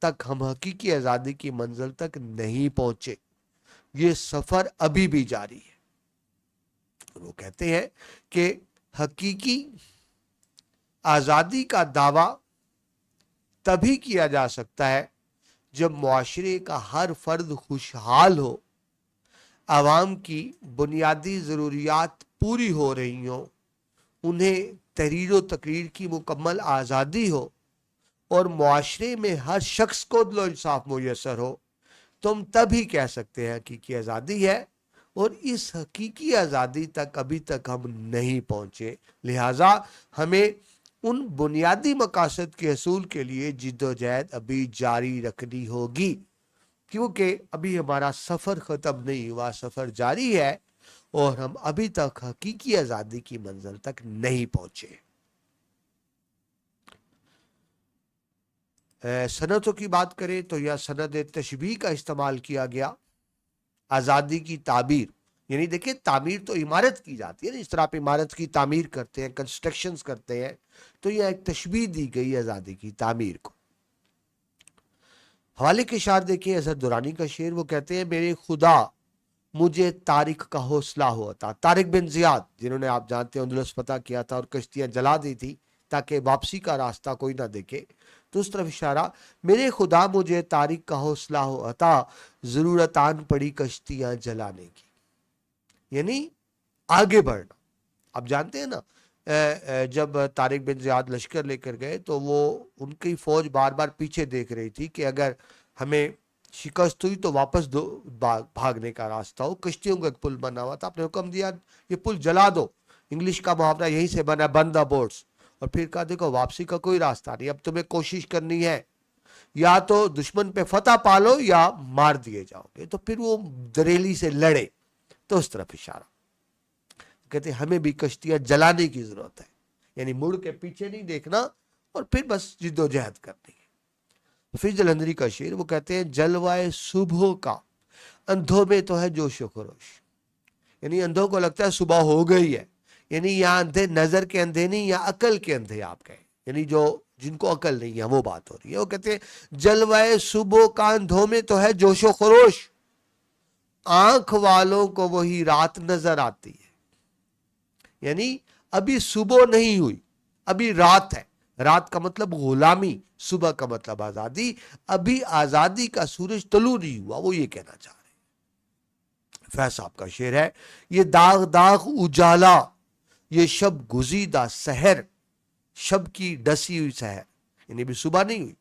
تک ہم حقیقی آزادی کی منزل تک نہیں پہنچے، یہ سفر ابھی بھی جاری ہے. وہ کہتے ہیں کہ حقیقی آزادی کا دعویٰ تبھی کیا جا سکتا ہے جب معاشرے کا ہر فرد خوشحال ہو، عوام کی بنیادی ضروریات پوری ہو رہی ہوں، انہیں تحریر و تقریر کی مکمل آزادی ہو، اور معاشرے میں ہر شخص کو عدل و انصاف میسر ہو. تو ہم تبھی کہہ سکتے ہیں حقیقی آزادی ہے، اور اس حقیقی آزادی تک ابھی تک ہم نہیں پہنچے. لہٰذا ہمیں ان بنیادی مقاصد کے حصول کے لیے جد و جہد ابھی جاری رکھنی ہوگی، کیونکہ ابھی ہمارا سفر ختم نہیں ہوا، سفر جاری ہے، اور ہم ابھی تک حقیقی آزادی کی منزل تک نہیں پہنچے. سندوں کی بات کریں تو یہ سند تشبیہ کا استعمال کیا گیا. آزادی کی تعبیر، یعنی دیکھیں تعمیر تو عمارت کی جاتی ہے نا، اس طرح آپ عمارت کی تعمیر کرتے ہیں، کنسٹرکشنز کرتے ہیں، تو یہ ایک تشبیہ دی گئی آزادی کی تعمیر کو. حوالے کے اشعار دیکھیں حضرت درانی کا شعر، وہ کہتے ہیں میرے خدا مجھے طارق کا حوصلہ ہوا تھا. طارق بن زیاد جنہوں نے آپ جانتے ہیں اندلس فتح کیا تھا اور کشتیاں جلا دی تھی تاکہ واپسی کا راستہ کوئی نہ دیکھے. تو اس طرف اشارہ، میرے خدا مجھے طارق کا حوصلہ ہوا تھا، ضرورت آن پڑی کشتیاں جلانے کی. یعنی آگے بڑھنا. آپ جانتے ہیں نا جب طارق بن زیاد لشکر لے کر گئے تو وہ ان کی فوج بار بار پیچھے دیکھ رہی تھی کہ اگر ہمیں شکست ہوئی تو واپس بھاگنے کا راستہ ہو. کشتیوں کا ایک پل بنا ہوا تھا، آپ نے حکم دیا یہ پل جلا دو. انگلش کا محاورہ یہیں سے بنا، برن دا بورڈز. اور پھر کہا دیکھو واپسی کا کوئی راستہ نہیں، اب تمہیں کوشش کرنی ہے یا تو دشمن پہ فتح پالو یا مار دیے جاؤ گے. تو پھر وہ دریلی سے لڑے. تو اس طرف اشارہ کہتے ہمیں بھی کشتیاں جلانے کی ضرورت ہے، یعنی مڑ کے پیچھے نہیں دیکھنا اور پھر بس جد و جہد کرنی ہے. پھر جلندری کا شعر، وہ کہتے ہیں جلوائے صبح کا اندھوں میں تو ہے جوش و خروش. یعنی اندھوں کو لگتا ہے صبح ہو گئی ہے. یعنی یہاں اندھے نظر کے اندھے نہیں، یا عقل کے اندھے آپ کہیں، یعنی جن کو عقل نہیں ہے وہ بات ہو رہی ہے. وہ کہتے ہیں جلوائے صبح کا اندھوں میں تو ہے جوش و خروش، آنکھ والوں کو وہی رات نظر آتی ہے. یعنی ابھی صبح نہیں ہوئی، ابھی رات ہے. رات کا مطلب غلامی، صبح کا مطلب آزادی. ابھی آزادی کا سورج طلوع نہیں ہوا، وہ یہ کہنا چاہ رہے ہیں. فیض صاحب کا شعر ہے، یہ داغ داغ اجالا، یہ شب گزیدہ سحر، شب کی ڈسی ہوئی سحر. یعنی ابھی صبح نہیں ہوئی.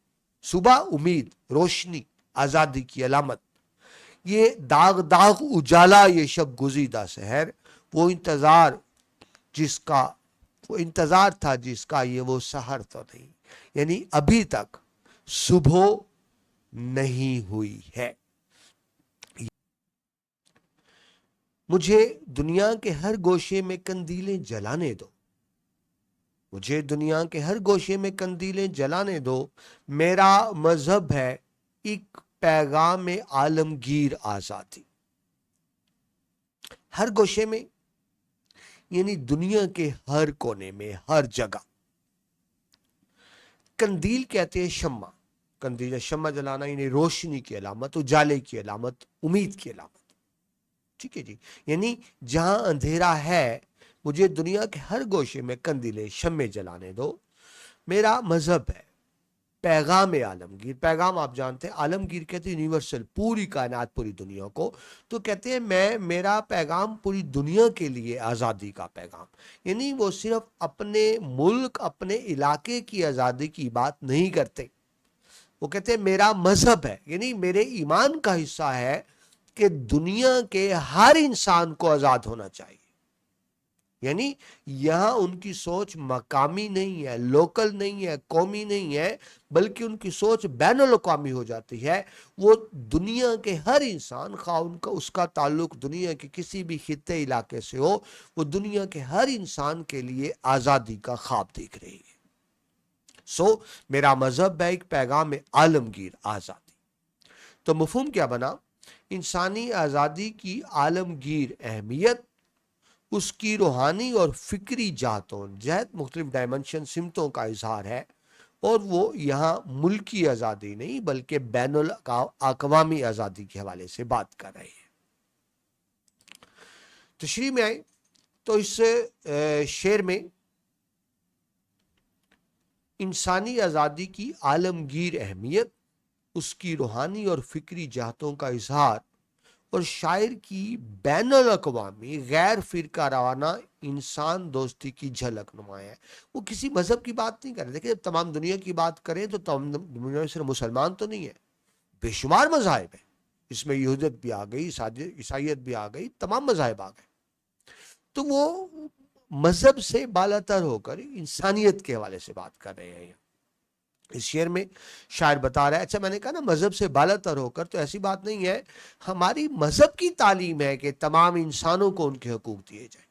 صبح امید، روشنی، آزادی کی علامت. یہ داغ داغ اجالا، یہ شب گزیدہ سحر، وہ انتظار تھا جس کا یہ وہ سحر تو نہیں. یعنی ابھی تک صبح نہیں ہوئی ہے. مجھے دنیا کے ہر گوشے میں کندیلیں جلانے دو، مجھے دنیا کے ہر گوشے میں کندیلیں جلانے دو. میرا مذہب ہے ایک پیغام عالمگیر آزادی. ہر گوشے میں یعنی دنیا کے ہر کونے میں، ہر جگہ. کندیل کہتے ہیں شمع. کندیل شمع جلانا یعنی روشنی کی علامت، اجالے کی علامت، امید کی علامت. ٹھیک ہے جی. یعنی جہاں اندھیرا ہے مجھے دنیا کے ہر گوشے میں کندیلیں شمع جلانے دو. میرا مذہب ہے پیغام عالمگیر. پیغام آپ جانتے ہیں عالمگیر کہتے ہیں یونیورسل، پوری کائنات، پوری دنیا کو. تو کہتے ہیں میرا پیغام پوری دنیا کے لیے آزادی کا پیغام. یعنی وہ صرف اپنے ملک، اپنے علاقے کی آزادی کی بات نہیں کرتے. وہ کہتے ہیں میرا مذہب ہے، یعنی میرے ایمان کا حصہ ہے کہ دنیا کے ہر انسان کو آزاد ہونا چاہیے. یعنی یہاں ان کی سوچ مقامی نہیں ہے، لوکل نہیں ہے، قومی نہیں ہے، بلکہ ان کی سوچ بین الاقوامی ہو جاتی ہے. وہ دنیا کے ہر انسان، خواہ اس کا تعلق دنیا کے کسی بھی خطے علاقے سے ہو، وہ دنیا کے ہر انسان کے لیے آزادی کا خواب دیکھ رہی ہے. میرا مذہب ہے ایک پیغام عالمگیر آزادی. تو مفہوم کیا بنا؟ انسانی آزادی کی عالمگیر اہمیت، اس کی روحانی اور فکری جہت مختلف ڈائمنشن سمتوں کا اظہار ہے. اور وہ یہاں ملکی آزادی نہیں بلکہ بین الاقوامی آزادی کے حوالے سے بات کر رہے ہیں. تشریح میں آئے تو اس شعر میں انسانی آزادی کی عالمگیر اہمیت، اس کی روحانی اور فکری جہتوں کا اظہار، اور شاعر کی بین الاقوامی غیر فرقہ روانہ انسان دوستی کی جھلک نمایاں ہے. وہ کسی مذہب کی بات نہیں کر رہے. دیکھیں جب تمام دنیا کی بات کریں تو تمام دنیا میں صرف مسلمان تو نہیں ہے، بے شمار مذاہب ہیں. اس میں یہودیت بھی آ گئی، عیسائیت بھی آ گئی، تمام مذاہب آ گئے. تو وہ مذہب سے بالاتر ہو کر انسانیت کے حوالے سے بات کر رہے ہیں. اس شعر میں شاعر بتا رہا ہے، اچھا میں نے کہا نا مذہب سے بالاتر ہو کر، تو ایسی بات نہیں ہے. ہماری مذہب کی تعلیم ہے کہ تمام انسانوں کو ان کے حقوق دیے جائیں.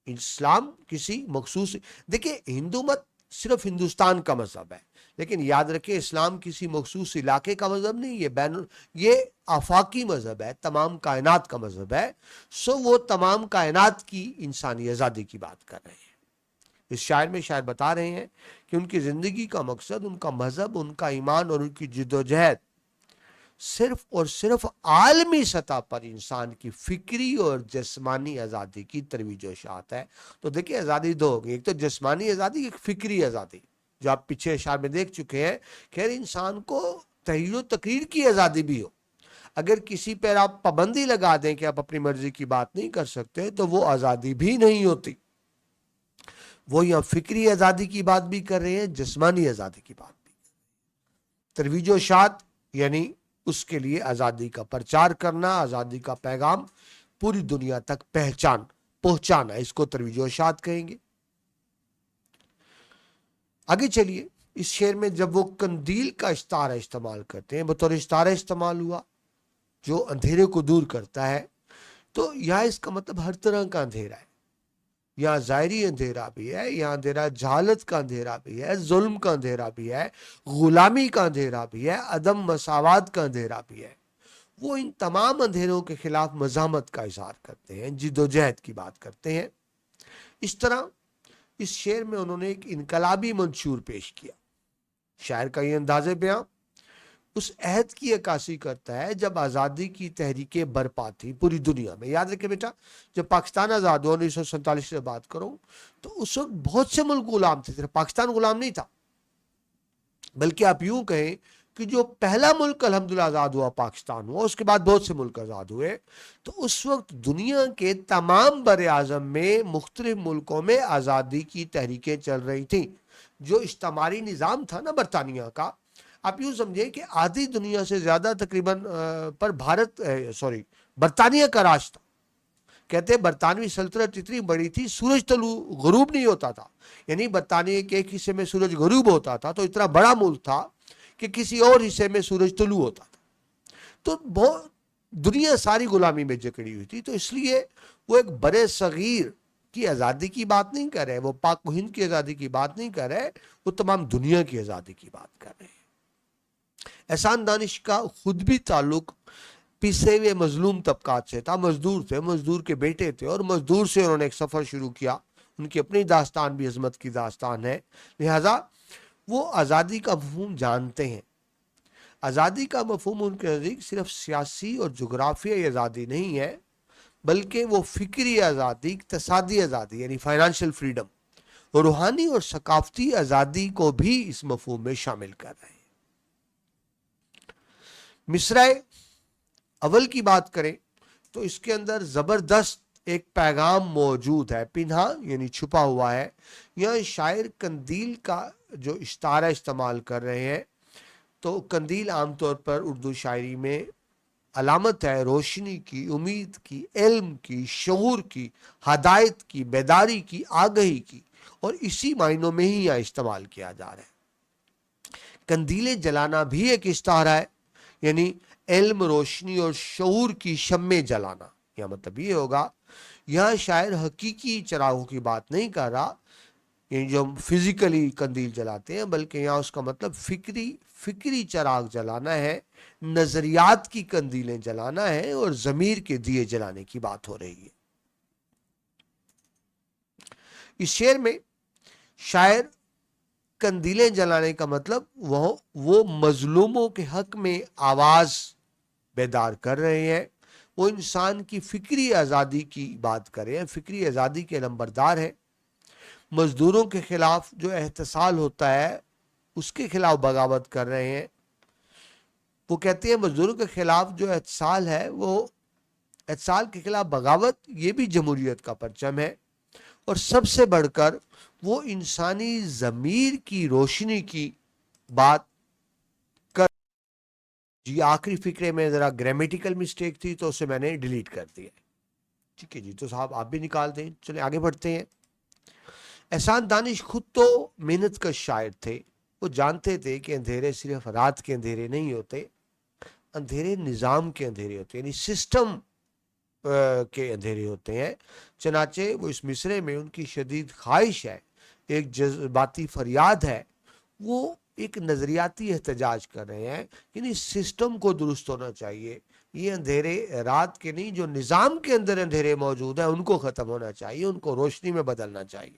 اسلام کسی مخصوص، دیکھیں ہندو مت صرف ہندوستان کا مذہب ہے، لیکن یاد رکھیں اسلام کسی مخصوص علاقے کا مذہب نہیں ہے، یہ آفاقی مذہب ہے، تمام کائنات کا مذہب ہے. وہ تمام کائنات کی انسانی آزادی کی بات کر رہے ہیں. اس شاعر میں شاعر بتا رہے ہیں کہ ان کی زندگی کا مقصد، ان کا مذہب، ان کا ایمان اور ان کی جدوجہد صرف اور صرف عالمی سطح پر انسان کی فکری اور جسمانی آزادی کی ترویج و اشاعت ہے۔ تو دیکھیں آزادی دو ہوگی، ایک تو جسمانی آزادی، ایک فکری آزادی، جو آپ پیچھے اشعار میں دیکھ چکے ہیں۔ خیر انسان کو تحریر و تقریر کی آزادی بھی ہو، اگر کسی پر آپ پابندی لگا دیں کہ آپ اپنی مرضی کی بات نہیں کر سکتے تو وہ آزادی بھی نہیں ہوتی۔ وہ یہاں فکری آزادی کی بات بھی کر رہے ہیں، جسمانی آزادی کی بات بھی۔ ترویج و اشاعت یعنی اس کے لیے آزادی کا پرچار کرنا، آزادی کا پیغام پوری دنیا تک پہنچانا، اس کو ترویج و اشاعت کہیں گے۔ آگے چلیے، اس شعر میں جب وہ قندیل کا استعارہ استعمال کرتے ہیں، بطور استعارہ استعمال ہوا جو اندھیرے کو دور کرتا ہے، تو یہاں اس کا مطلب ہر طرح کا اندھیرا ہے۔ یہاں ظاہری اندھیرا بھی ہے، یہاں اندھیرا جہالت کا اندھیرا بھی ہے، ظلم کا اندھیرا بھی ہے، غلامی کا اندھیرا بھی ہے، عدم مساوات کا اندھیرا بھی ہے۔ وہ ان تمام اندھیروں کے خلاف مزاحمت کا اظہار کرتے ہیں، جد و جہد کی بات کرتے ہیں۔ اس طرح اس شعر میں انہوں نے ایک انقلابی منشور پیش کیا۔ شاعر کا یہ انداز بیاں اس عہد کی عکاسی کرتا ہے جب آزادی کی تحریکیں برپا تھی پوری دنیا میں۔ یاد رکھیں بیٹا، جب پاکستان آزاد ہوا 1947 سے بات کروں تو اس وقت بہت سے ملک غلام تھے، صرف پاکستان غلام نہیں تھا، بلکہ آپ یوں کہیں کہ جو پہلا ملک الحمدللہ آزاد ہوا پاکستان ہوا، اس کے بعد بہت سے ملک آزاد ہوئے۔ تو اس وقت دنیا کے تمام بر اعظم میں مختلف ملکوں میں آزادی کی تحریکیں چل رہی تھیں۔ جو استعماری نظام تھا نا برطانیہ کا، آپ یوں سمجھیں کہ آدھی دنیا سے زیادہ تقریباً پر برطانیہ کا راج تھا۔ کہتے ہیں برطانوی سلطنت اتنی بڑی تھی، سورج طلوع غروب نہیں ہوتا تھا، یعنی برطانیہ کے ایک حصے میں سورج غروب ہوتا تھا تو اتنا بڑا ملک تھا کہ کسی اور حصے میں سورج طلوع ہوتا تھا۔ تو بہت دنیا ساری غلامی میں جکڑی ہوئی تھی، تو اس لیے وہ ایک برے صغیر کی آزادی کی بات نہیں کر رہے، وہ پاک و ہند کی آزادی کی بات نہیں کر رہے، وہ تمام دنیا کی آزادی کی بات کر رہے ہیں۔ احسان دانش کا خود بھی تعلق پیسے ہوئے مظلوم طبقات سے تھا، مزدور تھے، مزدور کے بیٹے تھے، اور مزدور سے انہوں نے ایک سفر شروع کیا۔ ان کی اپنی داستان بھی عظمت کی داستان ہے، لہذا وہ آزادی کا مفہوم جانتے ہیں۔ آزادی کا مفہوم ان کے نزدیک صرف سیاسی اور جغرافیائی آزادی نہیں ہے، بلکہ وہ فکری آزادی، اقتصادی آزادی یعنی فائنانشل فریڈم، اور روحانی اور ثقافتی آزادی کو بھی اس مفہوم میں شامل کر رہے ہیں۔ مصرع اول کی بات کریں تو اس کے اندر زبردست ایک پیغام موجود ہے، پنہا یعنی چھپا ہوا ہے۔ یہاں شاعر قندیل کا جو استعارہ استعمال کر رہے ہیں، تو قندیل عام طور پر اردو شاعری میں علامت ہے روشنی کی، امید کی، علم کی، شعور کی، ہدایت کی، بیداری کی، آگہی کی، اور اسی معنوں میں ہی یہاں استعمال کیا جا رہا ہے۔ قندیل جلانا بھی ایک استعارہ ہے، یعنی علم، روشنی اور شعور کی شمع جلانا۔ یا مطلب یہ ہوگا یہاں شاعر حقیقی چراغوں کی بات نہیں کر رہا، یعنی جو ہم فزیکلی قندیل جلاتے ہیں، بلکہ یہاں اس کا مطلب فکری چراغ جلانا ہے، نظریات کی قندیلیں جلانا ہے، اور ضمیر کے دیے جلانے کی بات ہو رہی ہے۔ اس شعر میں شاعر قندیلیں جلانے کا مطلب وہ مظلوموں کے حق میں آواز بیدار کر رہے ہیں، وہ انسان کی فکری آزادی کی بات کر رہے ہیں، فکری آزادی کے نمبردار ہیں۔ مزدوروں کے خلاف جو احتسال ہوتا ہے اس کے خلاف بغاوت کر رہے ہیں۔ وہ کہتے ہیں مزدوروں کے خلاف جو احتسال ہے، وہ احتسال کے خلاف بغاوت، یہ بھی جمہوریت کا پرچم ہے، اور سب سے بڑھ کر وہ انسانی ضمیر کی روشنی کی بات کر۔ جی آخری فقرے میں ذرا گرامیٹیکل مسٹیک تھی تو اسے میں نے ڈیلیٹ کر دیا، ٹھیک ہے جی، تو صاحب آپ بھی نکال دیں۔ چلیں آگے بڑھتے ہیں۔ احسان دانش خود تو محنت کا شاعر تھے، وہ جانتے تھے کہ اندھیرے صرف رات کے اندھیرے نہیں ہوتے، اندھیرے نظام کے اندھیرے ہوتے ہیں، یعنی سسٹم کے اندھیرے ہوتے ہیں۔ چنانچہ وہ اس مصرعے میں ان کی شدید خواہش ہے، ایک جذباتی فریاد ہے، وہ ایک نظریاتی احتجاج کر رہے ہیں، یعنی سسٹم کو درست ہونا چاہیے، یہ اندھیرے رات کے نہیں، جو نظام کے اندر اندھیرے موجود ہیں ان کو ختم ہونا چاہیے، ان کو روشنی میں بدلنا چاہیے۔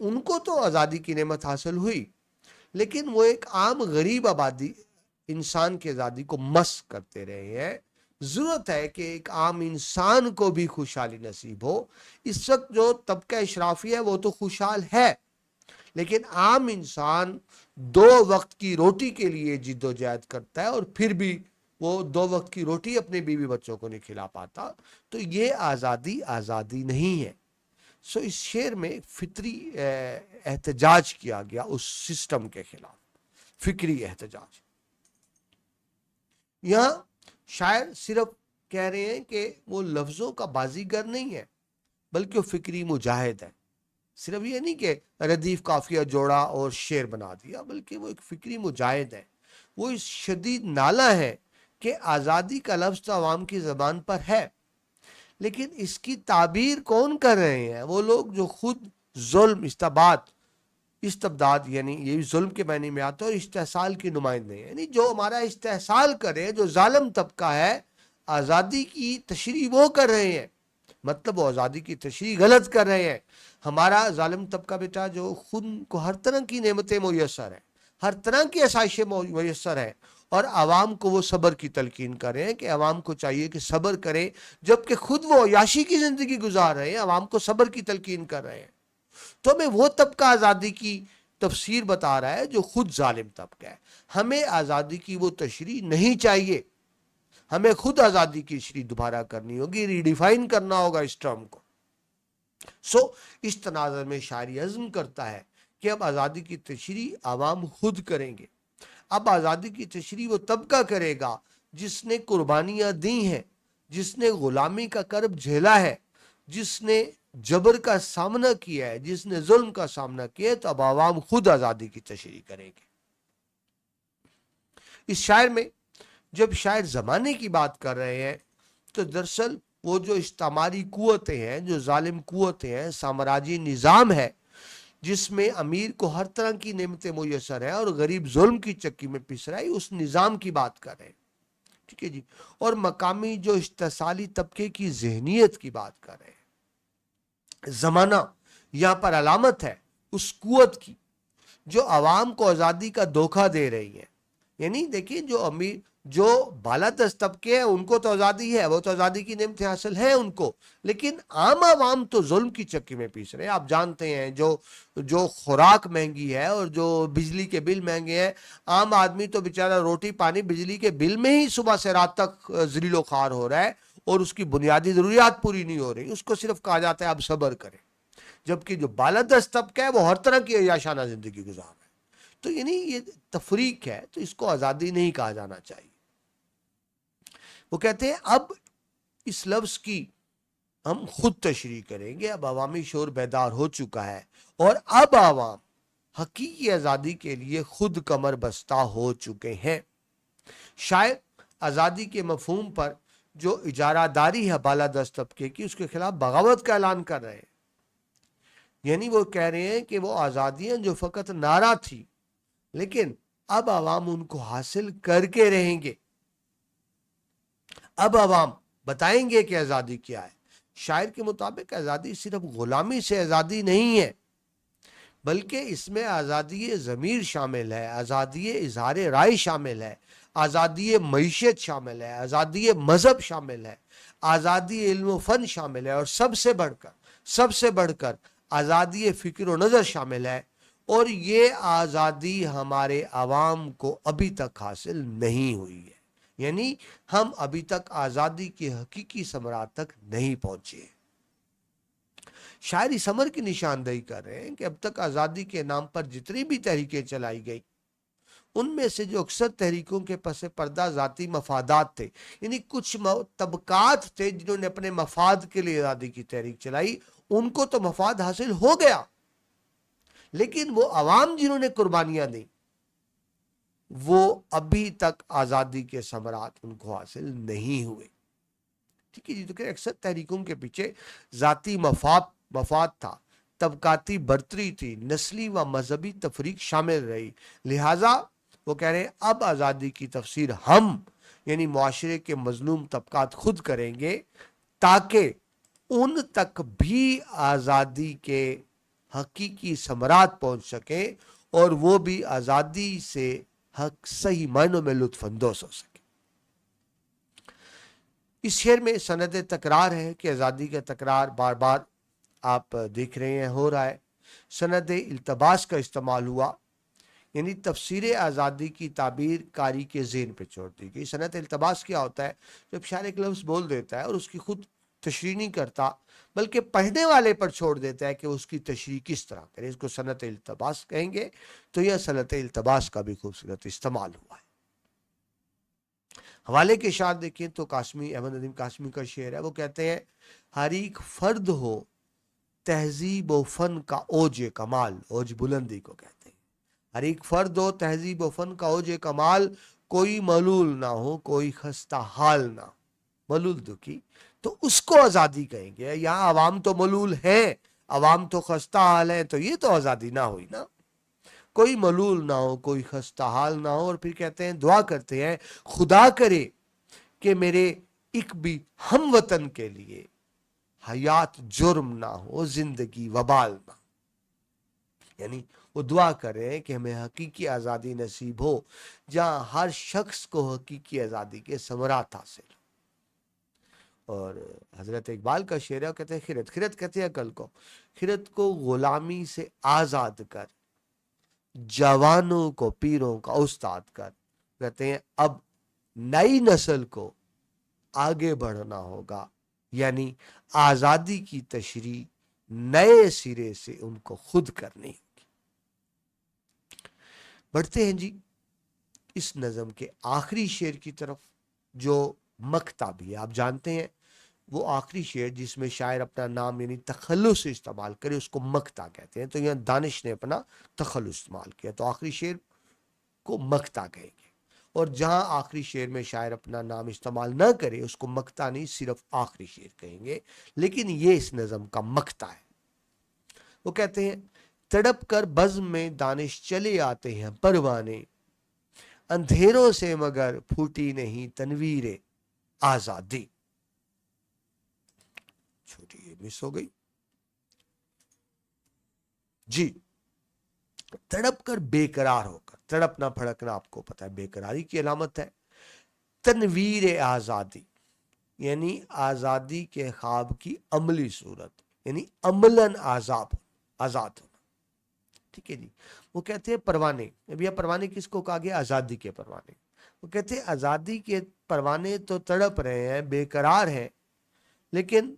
ان کو تو آزادی کی نعمت حاصل ہوئی، لیکن وہ ایک عام غریب آبادی انسان کی آزادی کو مس کرتے رہے ہیں۔ ضرورت ہے کہ ایک عام انسان کو بھی خوشحالی نصیب ہو۔ اس وقت جو طبقہ اشرافی ہے وہ تو خوشحال ہے، لیکن عام انسان 2 وقت کی روٹی کے لیے جد و جہد کرتا ہے، اور پھر بھی وہ 2 وقت کی روٹی اپنے بیوی بچوں کو نہیں کھلا پاتا۔ تو یہ آزادی نہیں ہے۔ سو اس شعر میں فطری احتجاج کیا گیا اس سسٹم کے خلاف، فکری احتجاج۔ یہاں شاعر صرف کہہ رہے ہیں کہ وہ لفظوں کا بازیگر نہیں ہے، بلکہ وہ فکری مجاہد ہے۔ صرف یہ نہیں کہ ردیف قافیہ جوڑا اور شعر بنا دیا، بلکہ وہ ایک فکری مجاہد ہے۔ وہ اس شدید نالہ ہے کہ آزادی کا لفظ تو عوام کی زبان پر ہے، لیکن اس کی تعبیر کون کر رہے ہیں؟ وہ لوگ جو خود ظلم، استبداد یعنی یہ ظلم کے معنی میں آتا ہے، اور استحصال کی نمائندے ہیں، یعنی جو ہمارا استحصال کرے، جو ظالم طبقہ ہے، آزادی کی تشریح وہ کر رہے ہیں۔ مطلب وہ آزادی کی تشریح غلط کر رہے ہیں۔ ہمارا ظالم طبقہ بیٹا جو خود کو ہر طرح کی نعمتیں میسر ہیں، ہر طرح کی آسائشیں میسر ہیں، اور عوام کو وہ صبر کی تلقین کر رہے ہیں کہ عوام کو چاہیے کہ صبر کریں، جبکہ خود وہ عیاشی کی زندگی گزار رہے ہیں، عوام کو صبر کی تلقین کر رہے ہیں۔ تو ہمیں وہ طبقہ آزادی کی تفسیر بتا رہا ہے جو خود ظالم طبقہ ہے۔ ہمیں آزادی کی وہ تشریح نہیں چاہیے، ہمیں خود آزادی کی تشریح دوبارہ کرنی ہوگی، ری ڈیفائن کرنا ہوگا اس ٹرم کو۔ اس تناظر میں شاعری عزم کرتا ہے کہ اب آزادی کی تشریح عوام خود کریں گے۔ اب آزادی کی تشریح وہ طبقہ کرے گا جس نے قربانیاں دی ہیں، جس نے غلامی کا کرب جھیلا ہے، جس نے جبر کا سامنا کیا ہے، جس نے ظلم کا سامنا کیا ہے۔ تو اب عوام خود آزادی کی تشریح کریں گے۔ اس شاعر میں جب شاعر زمانے کی بات کر رہے ہیں تو دراصل وہ جو استعماری قوتیں ہیں، جو ظالم قوتیں ہیں، سامراجی نظام ہے جس میں امیر کو ہر طرح کی نعمتیں میسر ہیں اور غریب ظلم کی چکی میں پس رہا ہے، اس نظام کی بات کر رہے ہیں، ٹھیک ہے جی۔ اور مقامی جو استحصالی طبقے کی ذہنیت کی بات کر رہے ہیں۔ زمانہ یہاں پر علامت ہے اس قوت کی جو عوام کو آزادی کا دھوکہ دے رہی ہے۔ یعنی دیکھیں جو امیر، جو بالادست طبقے ہیں ان کو تو آزادی ہے، وہ تو آزادی کی نعمتیں حاصل ہیں ان کو، لیکن عام عوام تو ظلم کی چکی میں پیس رہے ہیں۔ آپ جانتے ہیں جو خوراک مہنگی ہے اور جو بجلی کے بل مہنگے ہیں، عام آدمی تو بیچارہ روٹی پانی بجلی کے بل میں ہی صبح سے رات تک ذلیل و خوار ہو رہا ہے، اور اس کی بنیادی ضروریات پوری نہیں ہو رہی۔ اس کو صرف کہا جاتا ہے اب صبر کریں، جبکہ جو بالادست طبقہ ہے وہ ہر طرح کی عیاشانہ زندگی گزار رہا ہے۔ تو یعنی یہ تفریق ہے، تو اس کو آزادی نہیں کہا جانا چاہیے۔ وہ کہتے ہیں اب اس لفظ کی ہم خود تشریح کریں گے۔ اب عوامی شعور بیدار ہو چکا ہے، اور اب عوام حقیقی آزادی کے لیے خود کمر بستہ ہو چکے ہیں۔ شاید آزادی کے مفہوم پر جو اجارہ داری ہے بالادست طبقے کی، اس کے خلاف بغاوت کا اعلان کر رہے ہیں۔ یعنی وہ کہہ رہے ہیں کہ وہ آزادیاں جو فقط نعرہ تھی، لیکن اب عوام ان کو حاصل کر کے رہیں گے۔ اب عوام بتائیں گے کہ آزادی کیا ہے۔ شاعر کے مطابق آزادی صرف غلامی سے آزادی نہیں ہے، بلکہ اس میں آزادی ضمیر شامل ہے، آزادی اظہار رائے شامل ہے، آزادی معیشت شامل ہے، آزادی مذہب شامل ہے، آزادی علم و فن شامل ہے، اور سب سے بڑھ کر آزادی فکر و نظر شامل ہے۔ اور یہ آزادی ہمارے عوام کو ابھی تک حاصل نہیں ہوئی ہے، یعنی ہم ابھی تک آزادی کی حقیقی ثمرات تک نہیں پہنچے۔ شاعری ثمر کی نشاندہی کر رہے ہیں کہ اب تک آزادی کے نام پر جتنی بھی تحریکیں چلائی گئی، ان میں سے جو اکثر تحریکوں کے پس پردہ ذاتی مفادات تھے، یعنی کچھ طبقات تھے جنہوں نے اپنے مفاد کے لیے آزادی کی تحریک چلائی، ان کو تو مفاد حاصل ہو گیا، لیکن وہ عوام جنہوں نے قربانیاں دی، وہ ابھی تک آزادی کے ثمرات ان کو حاصل نہیں ہوئے، ٹھیک ہے جی۔ تو کہ اکثر تحریکوں کے پیچھے ذاتی مفاد تھا، طبقاتی برتری تھی، نسلی و مذہبی تفریق شامل رہی، لہٰذا وہ کہہ رہے ہیں اب آزادی کی تفسیر ہم یعنی معاشرے کے مظلوم طبقات خود کریں گے، تاکہ ان تک بھی آزادی کے حقیقی ثمرات پہنچ سکیں اور وہ بھی آزادی سے حق صحیح معنوں میں لطف اندوز ہو سکے۔ اس شعر میں سند تکرار ہے کہ آزادی کا تکرار بار بار آپ دیکھ رہے ہیں ہو رہا ہے۔ سند التباس کا استعمال ہوا، یعنی تفسیر آزادی کی تعبیر قاری کے ذہن پہ چھوڑ دی گئی۔ سند التباس کیا ہوتا ہے؟ جب شاعر ایک لفظ بول دیتا ہے اور اس کی خود تشریح نہیں کرتا بلکہ پڑھنے والے پر چھوڑ دیتا ہے کہ اس کی تشریح کس طرح کرے، اس کو سند التباس کہیں گے۔ تو یہ سند التباس کا بھی خوبصورت استعمال ہوا ہے۔ حوالے کے اشعار دیکھیں تو قاسمی، احمد ندیم قاسمی کا شعر ہے، وہ کہتے ہیں ہر ایک فرد ہو تہذیب و فن کا اوج کمال، اوج بلندی کو کہتے ہیں۔ ہر ایک فرد ہو تہذیب و فن کا اوج کمال، کوئی ملول نہ ہو کوئی خستہ حال نہ، ملول دکھی، تو اس کو آزادی کہیں گے۔ یہاں عوام تو ملول ہیں، عوام تو خستہ حال ہیں، تو یہ تو آزادی نہ ہوئی نا۔ کوئی ملول نہ ہو کوئی خستہ حال نہ ہو۔ اور پھر کہتے ہیں، دعا کرتے ہیں خدا کرے کہ میرے ایک بھی ہم وطن کے لیے حیات جرم نہ ہو زندگی وبال نہ، یعنی وہ دعا کریں کہ ہمیں حقیقی آزادی نصیب ہو جہاں ہر شخص کو حقیقی آزادی کے ثمرات حاصل ہو۔ اور حضرت اقبال کا شعر ہے، وہ کہتے ہیں خرد، خرد کہتے ہیں عقل کو، خرد کو غلامی سے آزاد کر، جوانوں کو پیروں کا استاد کر۔ کہتے ہیں اب نئی نسل کو آگے بڑھنا ہوگا، یعنی آزادی کی تشریح نئے سرے سے ان کو خود کرنی ہوگی۔ بڑھتے ہیں جی اس نظم کے آخری شعر کی طرف، جو مقطع بھی ہے۔ آپ جانتے ہیں وہ آخری شعر جس میں شاعر اپنا نام یعنی تخلص سے استعمال کرے اس کو مقطع کہتے ہیں۔ تو یہاں دانش نے اپنا تخلص استعمال کیا، تو آخری شعر کو مقطع کہیں گے۔ اور جہاں آخری شعر میں شاعر اپنا نام استعمال نہ کرے اس کو مقطع نہیں، صرف آخری شعر کہیں گے، لیکن یہ اس نظم کا مقطع ہے۔ وہ کہتے ہیں تڑپ کر بزم میں دانش چلے آتے ہیں پروانے، اندھیروں سے مگر پھوٹی نہیں تنویر آزادی۔ چھوٹی یہ مس ہو گئی جی۔ تڑپ کر بے قرار ہو کر، تڑپنا پھڑکنا آپ کو پتا ہے بے قراری کی علامت ہے۔ تنویر آزادی یعنی آزادی کے خواب کی عملی صورت، یعنی عملاً آزاد ہونا۔ ٹھیک ہے جی۔ وہ کہتے ہیں پروانے، اب یہ پروانے کس کو کہا گیا؟ آزادی کے پروانے۔ وہ کہتے ہیں آزادی کے پروانے تو تڑپ رہے ہیں، بے قرار ہیں، لیکن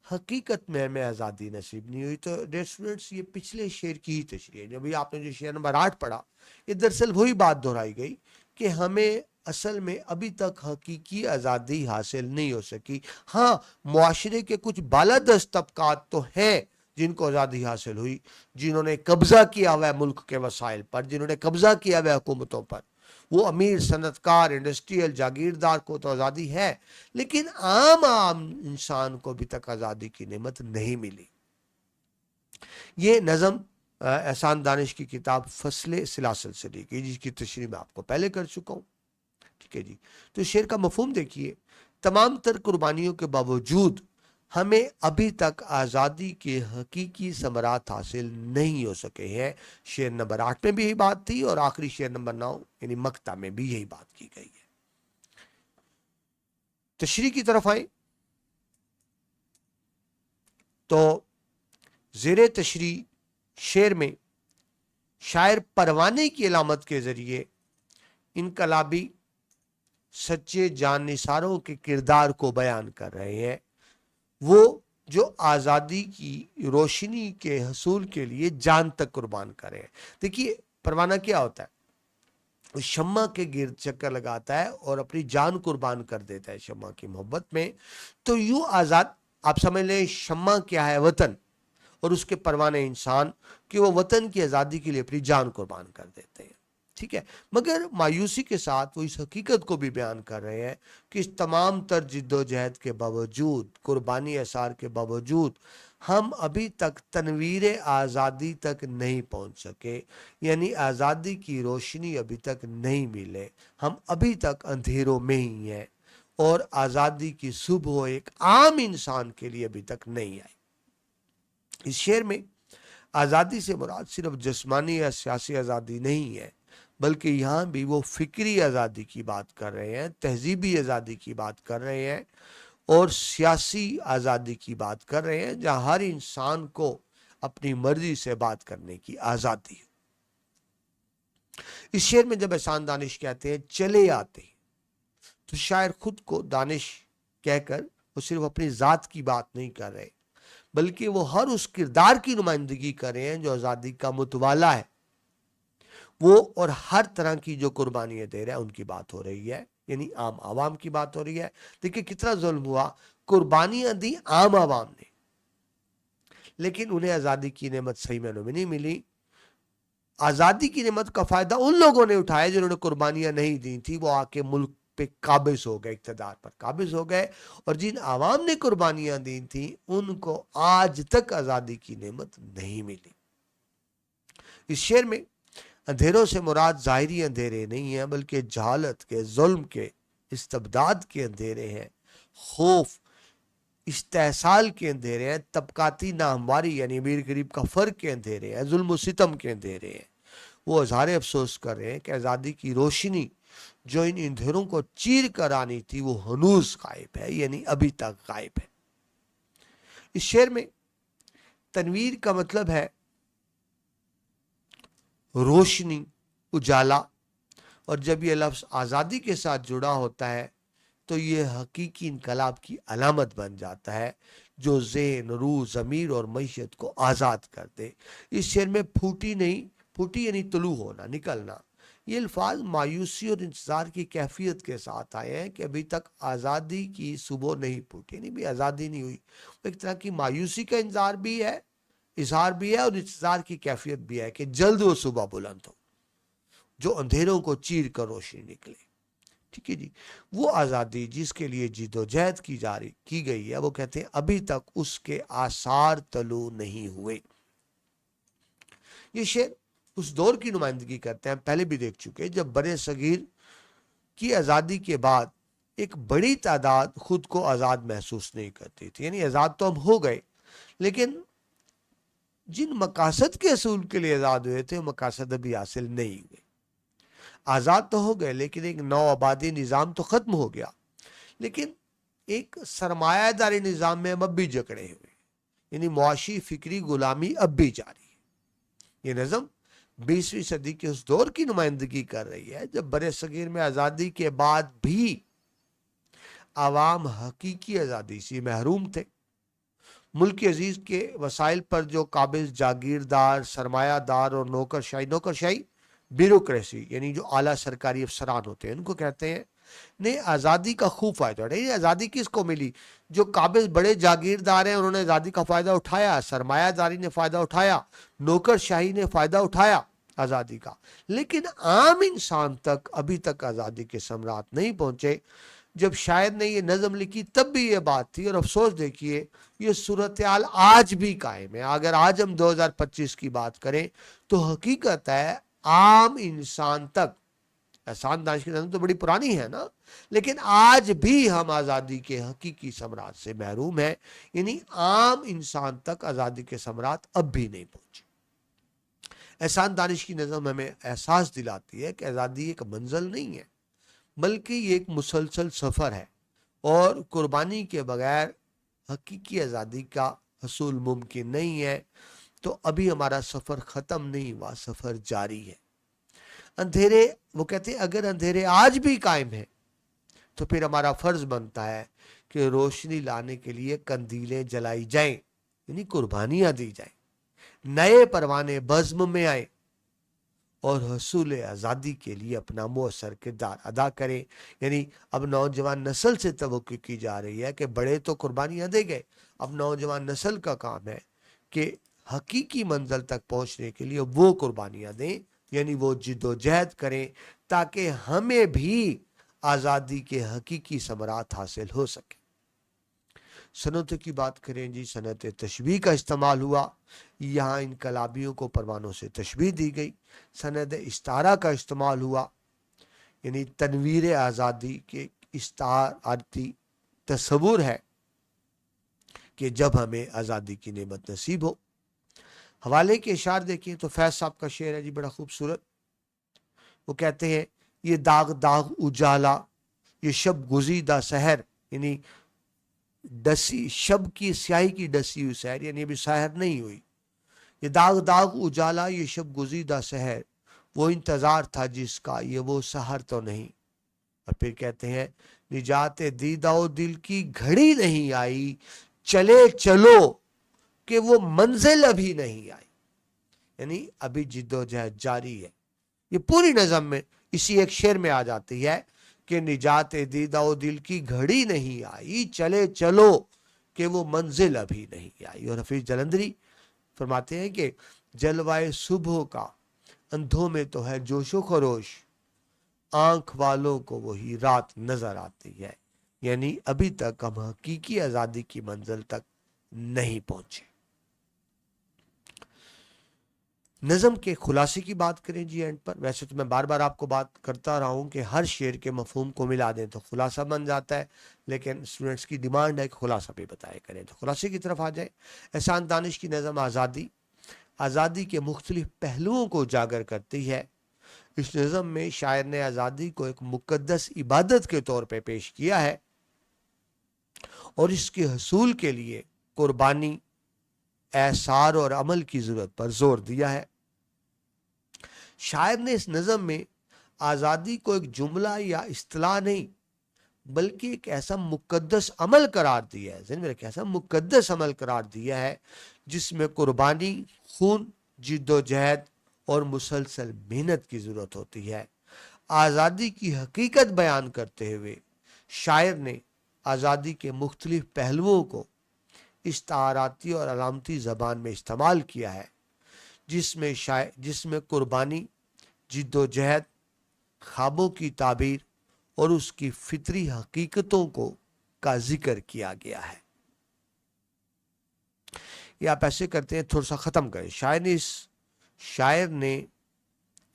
حقیقت میں ہمیں آزادی نصیب نہیں ہوئی۔ تو ڈیئر اسٹوڈنٹس، یہ پچھلے شعر کی ہی تشریح ہے۔ جب آپ نے جو شعر نمبر 8 پڑھا، یہ دراصل وہی بات دہرائی گئی کہ ہمیں اصل میں ابھی تک حقیقی آزادی حاصل نہیں ہو سکی۔ ہاں، معاشرے کے کچھ بالادست طبقات تو ہیں جن کو آزادی حاصل ہوئی، جنہوں نے قبضہ کیا ہوا ہے ملک کے وسائل پر، جنہوں نے قبضہ کیا ہوا ہے حکومتوں پر۔ وہ امیر صنعتکار انڈسٹریل جاگیردار کو تو آزادی ہے، لیکن عام انسان کو ابھی تک آزادی کی نعمت نہیں ملی۔ یہ نظم احسان دانش کی کتاب فصل سلاسل سے لی گئی، جس کی تشریح میں آپ کو پہلے کر چکا ہوں۔ ٹھیک ہے جی۔ تو شعر کا مفہوم دیکھیے، تمام تر قربانیوں کے باوجود ہمیں ابھی تک آزادی کے حقیقی ثمرات حاصل نہیں ہو سکے ہیں۔ شعر نمبر 8 میں بھی یہی بات تھی، اور آخری شعر نمبر 9 یعنی مقطع میں بھی یہی بات کی گئی ہے۔ تشریح کی طرف آئیں تو زیر تشریح شعر میں شاعر پروانے کی علامت کے ذریعے انقلابی سچے جان نثاروں کے کردار کو بیان کر رہے ہیں، وہ جو آزادی کی روشنی کے حصول کے لیے جان تک قربان کر رہے ہیں۔ دیکھیے پروانہ کیا ہوتا ہے؟ وہ شمع کے گرد چکر لگاتا ہے اور اپنی جان قربان کر دیتا ہے شمع کی محبت میں۔ تو یوں آزاد، آپ سمجھ لیں شمع کیا ہے؟ وطن، اور اس کے پروانے انسان، کہ وہ وطن کی آزادی کے لیے اپنی جان قربان کر دیتے ہیں۔ ٹھیک ہے، مگر مایوسی کے ساتھ وہ اس حقیقت کو بھی بیان کر رہے ہیں کہ اس تمام تر جد و جہد کے باوجود، قربانی اثار کے باوجود، ہم ابھی تک تنویر آزادی تک نہیں پہنچ سکے، یعنی آزادی کی روشنی ابھی تک نہیں ملے، ہم ابھی تک اندھیروں میں ہی ہیں، اور آزادی کی صبح ایک عام انسان کے لیے ابھی تک نہیں آئی۔ اس شعر میں آزادی سے مراد صرف جسمانی یا سیاسی آزادی نہیں ہے، بلکہ یہاں بھی وہ فکری آزادی کی بات کر رہے ہیں، تہذیبی آزادی کی بات کر رہے ہیں اور سیاسی آزادی کی بات کر رہے ہیں، جہاں ہر انسان کو اپنی مرضی سے بات کرنے کی آزادی ہے۔ اس شعر میں جب احسان دانش کہتے ہیں چلے آتے ہیں، تو شاعر خود کو دانش کہہ کر وہ صرف اپنی ذات کی بات نہیں کر رہے، بلکہ وہ ہر اس کردار کی نمائندگی کر رہے ہیں جو آزادی کا متوالا ہے، وہ اور ہر طرح کی جو قربانیاں دے رہے ہیں ان کی بات ہو رہی ہے، یعنی عام عوام کی بات ہو رہی ہے۔ دیکھیں کتنا ظلم ہوا، قربانیاں دی عام عوام نے، لیکن انہیں آزادی کی نعمت صحیح معنوں میں نہیں ملی۔ آزادی کی نعمت کا فائدہ ان لوگوں نے اٹھایا جنہوں نے قربانیاں نہیں دی تھی، وہ آ کے ملک پہ قابض ہو گئے، اقتدار پر قابض ہو گئے، اور جن عوام نے قربانیاں دی تھیں ان کو آج تک آزادی کی نعمت نہیں ملی۔ اس شعر میں اندھیروں سے مراد ظاہری اندھیرے نہیں ہیں، بلکہ جہالت کے، ظلم کے، استبداد کے اندھیرے ہیں، خوف، استحصال کے اندھیرے ہیں، طبقاتی ناہمواری یعنی امیر غریب کا فرق کے اندھیرے ہیں، ظلم و ستم کے اندھیرے ہیں۔ وہ اظہار افسوس کر رہے ہیں کہ آزادی کی روشنی جو ان اندھیروں کو چیر کر آنی تھی وہ ہنوز غائب ہے، یعنی ابھی تک غائب ہے۔ اس شعر میں تنویر کا مطلب ہے روشنی، اجالا، اور جب یہ لفظ آزادی کے ساتھ جڑا ہوتا ہے تو یہ حقیقی انقلاب کی علامت بن جاتا ہے جو ذہن، روح، ضمیر اور معیشت کو آزاد کر دے۔ اس شعر میں پھوٹی نہیں، پھوٹی یعنی طلوع ہونا، نکلنا، یہ الفاظ مایوسی اور انتظار کی کیفیت کے ساتھ آئے ہیں کہ ابھی تک آزادی کی صبح نہیں پھوٹی، یعنی بھی آزادی نہیں ہوئی۔ ایک طرح کی مایوسی کا انتظار بھی ہے، اظہار بھی ہے، اور انتظار کی کیفیت بھی ہے کہ جلد وہ صبح بلند ہو جو اندھیروں کو چیر کر روشنی نکلے۔ ٹھیک ہے جی، وہ آزادی جس کے لیے جد و جہد کی گئی ہے، وہ کہتے ہیں ابھی تک اس کے آثار طلوع نہیں ہوئے۔ یہ شعر اس دور کی نمائندگی کرتے ہیں، پہلے بھی دیکھ چکے، جب برِ صغیر کی آزادی کے بعد ایک بڑی تعداد خود کو آزاد محسوس نہیں کرتی تھی، یعنی آزاد تو ہم ہو گئے، لیکن جن مقاصد کے حصول کے لیے آزاد ہوئے تھے وہ مقاصد ابھی حاصل نہیں ہوئے۔ آزاد تو ہو گئے لیکن ایک نو آبادی نظام تو ختم ہو گیا، لیکن ایک سرمایہ داری نظام میں ہم اب بھی جکڑے ہوئے، یعنی معاشی فکری غلامی اب بھی جاری ہے۔ یہ نظم 20ویں صدی کے اس دور کی نمائندگی کر رہی ہے جب برِ صغیر میں آزادی کے بعد بھی عوام حقیقی آزادی سے محروم تھے۔ ملک عزیز کے وسائل پر جو قابض جاگیردار، سرمایہ دار اور نوکرشاہی بیوروکریسی یعنی جو اعلیٰ سرکاری افسران ہوتے ہیں ان کو کہتے ہیں، نے آزادی کا خوب فائدہ اٹھایا۔ یہ آزادی کس کو ملی؟ جو قابض بڑے جاگیردار ہیں انہوں نے آزادی کا فائدہ اٹھایا، سرمایہ داری نے فائدہ اٹھایا، نوکرشاہی نے فائدہ اٹھایا آزادی کا، لیکن عام انسان تک ابھی تک آزادی کے ثمرات نہیں پہنچے۔ جب شاعر نے یہ نظم لکھی تب بھی یہ بات تھی، اور افسوس دیکھیے یہ صورتحال آج بھی قائم ہے۔ اگر آج ہم 2025 کی بات کریں تو حقیقت ہے عام انسان تک، احسان دانش کی نظم تو بڑی پرانی ہے نا، لیکن آج بھی ہم آزادی کے حقیقی ثمرات سے محروم ہیں، یعنی عام انسان تک آزادی کے ثمرات اب بھی نہیں پہنچے۔ احسان دانش کی نظم ہمیں احساس دلاتی ہے کہ آزادی ایک منزل نہیں ہے، بلکہ یہ ایک مسلسل سفر ہے، اور قربانی کے بغیر حقیقی آزادی کا حصول ممکن نہیں ہے۔ تو ابھی ہمارا سفر ختم نہیں ہوا، سفر جاری ہے۔ اندھیرے، وہ کہتے ہیں اگر اندھیرے آج بھی قائم ہیں تو پھر ہمارا فرض بنتا ہے کہ روشنی لانے کے لیے کندیلیں جلائی جائیں، یعنی قربانیاں دی جائیں، نئے پروانے بزم میں آئیں اور حصول آزادی کے لیے اپنا مؤثر کردار ادا کریں۔ یعنی اب نوجوان نسل سے توقع کی جا رہی ہے کہ بڑے تو قربانیاں دے گئے، اب نوجوان نسل کا کام ہے کہ حقیقی منزل تک پہنچنے کے لیے وہ قربانیاں دیں، یعنی وہ جد و جہد کریں تاکہ ہمیں بھی آزادی کے حقیقی ثمرات حاصل ہو سکے۔ صنعتوں کی بات کریں جی، صنعت تشبیہ کا استعمال ہوا، یہاں انقلابیوں کو پروانوں سے تشبیہ دی گئی۔ صنعت استعارہ کا استعمال ہوا، یعنی تنویر آزادی کے استعارتی تصور ہے کہ جب ہمیں آزادی کی نعمت نصیب ہو۔ حوالے کے اشعار دیکھیں تو فیض صاحب کا شعر ہے جی بڑا خوبصورت. وہ کہتے ہیں یہ داغ داغ اجالا یہ شب گزیدہ سحر، یعنی ڈسی شب کی سیاہی کی ڈسی ہوئی سحر، یعنی ابھی سحر نہیں ہوئی. یہ داغ داغ اجالا یہ شب گزیدہ سحر، وہ انتظار تھا جس کا یہ وہ سحر تو نہیں. اور پھر کہتے ہیں نجات دیدہ و دل کی گھڑی نہیں آئی، چلے چلو کہ وہ منزل ابھی نہیں آئی. یعنی ابھی جد و جہد جاری ہے. یہ پوری نظم میں اسی ایک شعر میں آ جاتی ہے کہ نجات دیدہ و دل کی گھڑی نہیں آئی، چلے چلو کہ وہ منزل ابھی نہیں آئی. اور حفیظ جلندری فرماتے ہیں کہ جلوائے صبح کا اندھوں میں تو ہے جوش و خروش، آنکھ والوں کو وہی رات نظر آتی ہے. یعنی ابھی تک ہم حقیقی آزادی کی منزل تک نہیں پہنچے. نظم کے خلاصے کی بات کریں جی اینڈ پر. ویسے تو میں بار بار آپ کو بات کرتا رہا ہوں کہ ہر شعر کے مفہوم کو ملا دیں تو خلاصہ بن جاتا ہے، لیکن اسٹوڈنٹس کی ڈیمانڈ ہے کہ خلاصہ بھی بتائے کریں، تو خلاصے کی طرف آ جائیں. احسان دانش کی نظم آزادی، آزادی کے مختلف پہلوؤں کو اجاگر کرتی ہے. اس نظم میں شاعر نے آزادی کو ایک مقدس عبادت کے طور پہ پیش کیا ہے اور اس کے حصول کے لیے قربانی، اعصار اور عمل کی ضرورت پر زور دیا ہے. شاعر نے اس نظم میں آزادی کو ایک جملہ یا اصطلاح نہیں بلکہ ایک ایسا مقدس عمل قرار دیا ہے، ذہن میں رکھیں، ایسا مقدس عمل قرار دیا ہے جس میں قربانی، خون، جد و جہد اور مسلسل محنت کی ضرورت ہوتی ہے. آزادی کی حقیقت بیان کرتے ہوئے شاعر نے آزادی کے مختلف پہلوؤں کو استعاراتی اور علامتی زبان میں استعمال کیا ہے، جس میں قربانی، جد و جہد، خوابوں کی تعبیر اور اس کی فطری حقیقتوں کا ذکر کیا گیا ہے. یہ آپ ایسے کرتے ہیں، تھوڑا سا ختم کریں. شاعر نے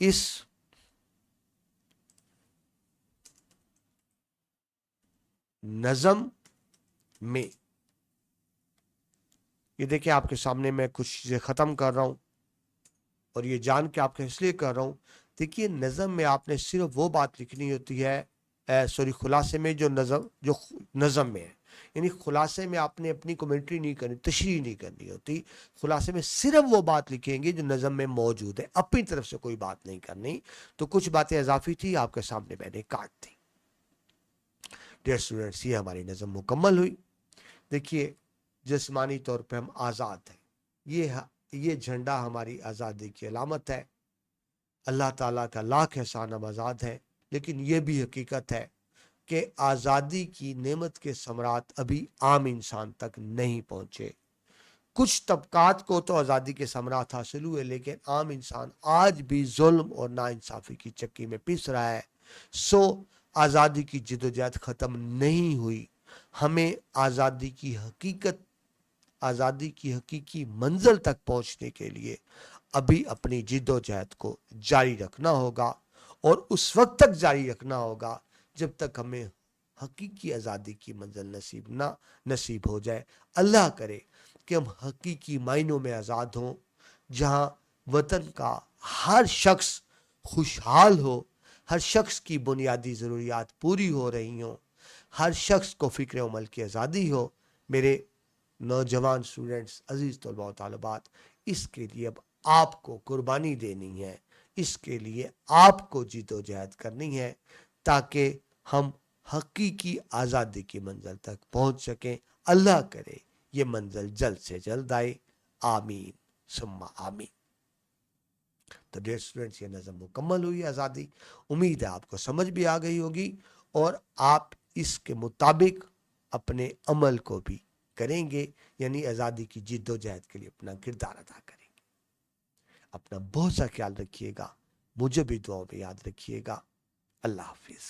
اس نظم میں، یہ دیکھیں آپ کے سامنے میں کچھ چیزیں ختم کر رہا ہوں اور یہ جان کے آپ کے اس لیے کر رہا ہوں. دیکھیے نظم میں آپ نے صرف وہ بات لکھنی ہوتی ہے، خلاصے میں جو نظم میں ہے، یعنی خلاصے میں آپ نے اپنی کمنٹری نہیں کرنی، تشریح نہیں کرنی ہوتی. خلاصے میں صرف وہ بات لکھیں گے جو نظم میں موجود ہے، اپنی طرف سے کوئی بات نہیں کرنی. تو کچھ باتیں اضافی تھی آپ کے سامنے میں نے کاٹ دی. ڈیئر اسٹوڈنٹس، یہ ہماری نظم مکمل ہوئی. دیکھیے جسمانی طور پہ ہم آزاد ہیں، یہ جھنڈا ہماری آزادی کی علامت ہے. اللہ تعالیٰ کا لاکھ احسان ہم آزاد ہیں، لیکن یہ بھی حقیقت ہے کہ آزادی کی نعمت کے ثمرات ابھی عام انسان تک نہیں پہنچے. کچھ طبقات کو تو آزادی کے ثمرات حاصل ہوئے، لیکن عام انسان آج بھی ظلم اور ناانصافی کی چکی میں پس رہا ہے. آزادی کی جدوجہد ختم نہیں ہوئی. ہمیں آزادی کی حقیقی منزل تک پہنچنے کے لیے ابھی اپنی جد و جہد کو جاری رکھنا ہوگا، اور اس وقت تک جاری رکھنا ہوگا جب تک ہمیں حقیقی آزادی کی منزل نصیب ہو جائے. اللہ کرے کہ ہم حقیقی معنوں میں آزاد ہوں، جہاں وطن کا ہر شخص خوشحال ہو، ہر شخص کی بنیادی ضروریات پوری ہو رہی ہوں، ہر شخص کو فکر عمل کی آزادی ہو. میرے نوجوان اسٹوڈنٹس، عزیز طلباء و طالبات، اس کے لیے اب آپ کو قربانی دینی ہے، اس کے لیے آپ کو جد و جہد کرنی ہے تاکہ ہم حقیقی آزادی کی منزل تک پہنچ سکیں. اللہ کرے یہ منزل جلد سے جلد آئے. آمین ثم آمین. تو ڈیئر اسٹوڈنٹس، یہ نظم مکمل ہوئی آزادی. امید ہے آپ کو سمجھ بھی آ گئی ہوگی اور آپ اس کے مطابق اپنے عمل کو بھی کریں گے، یعنی آزادی کی جد و جہد کے لیے اپنا کردار ادا کریں گے. اپنا بہت سا خیال رکھیے گا، مجھے بھی دعاؤں میں یاد رکھیے گا. اللہ حافظ.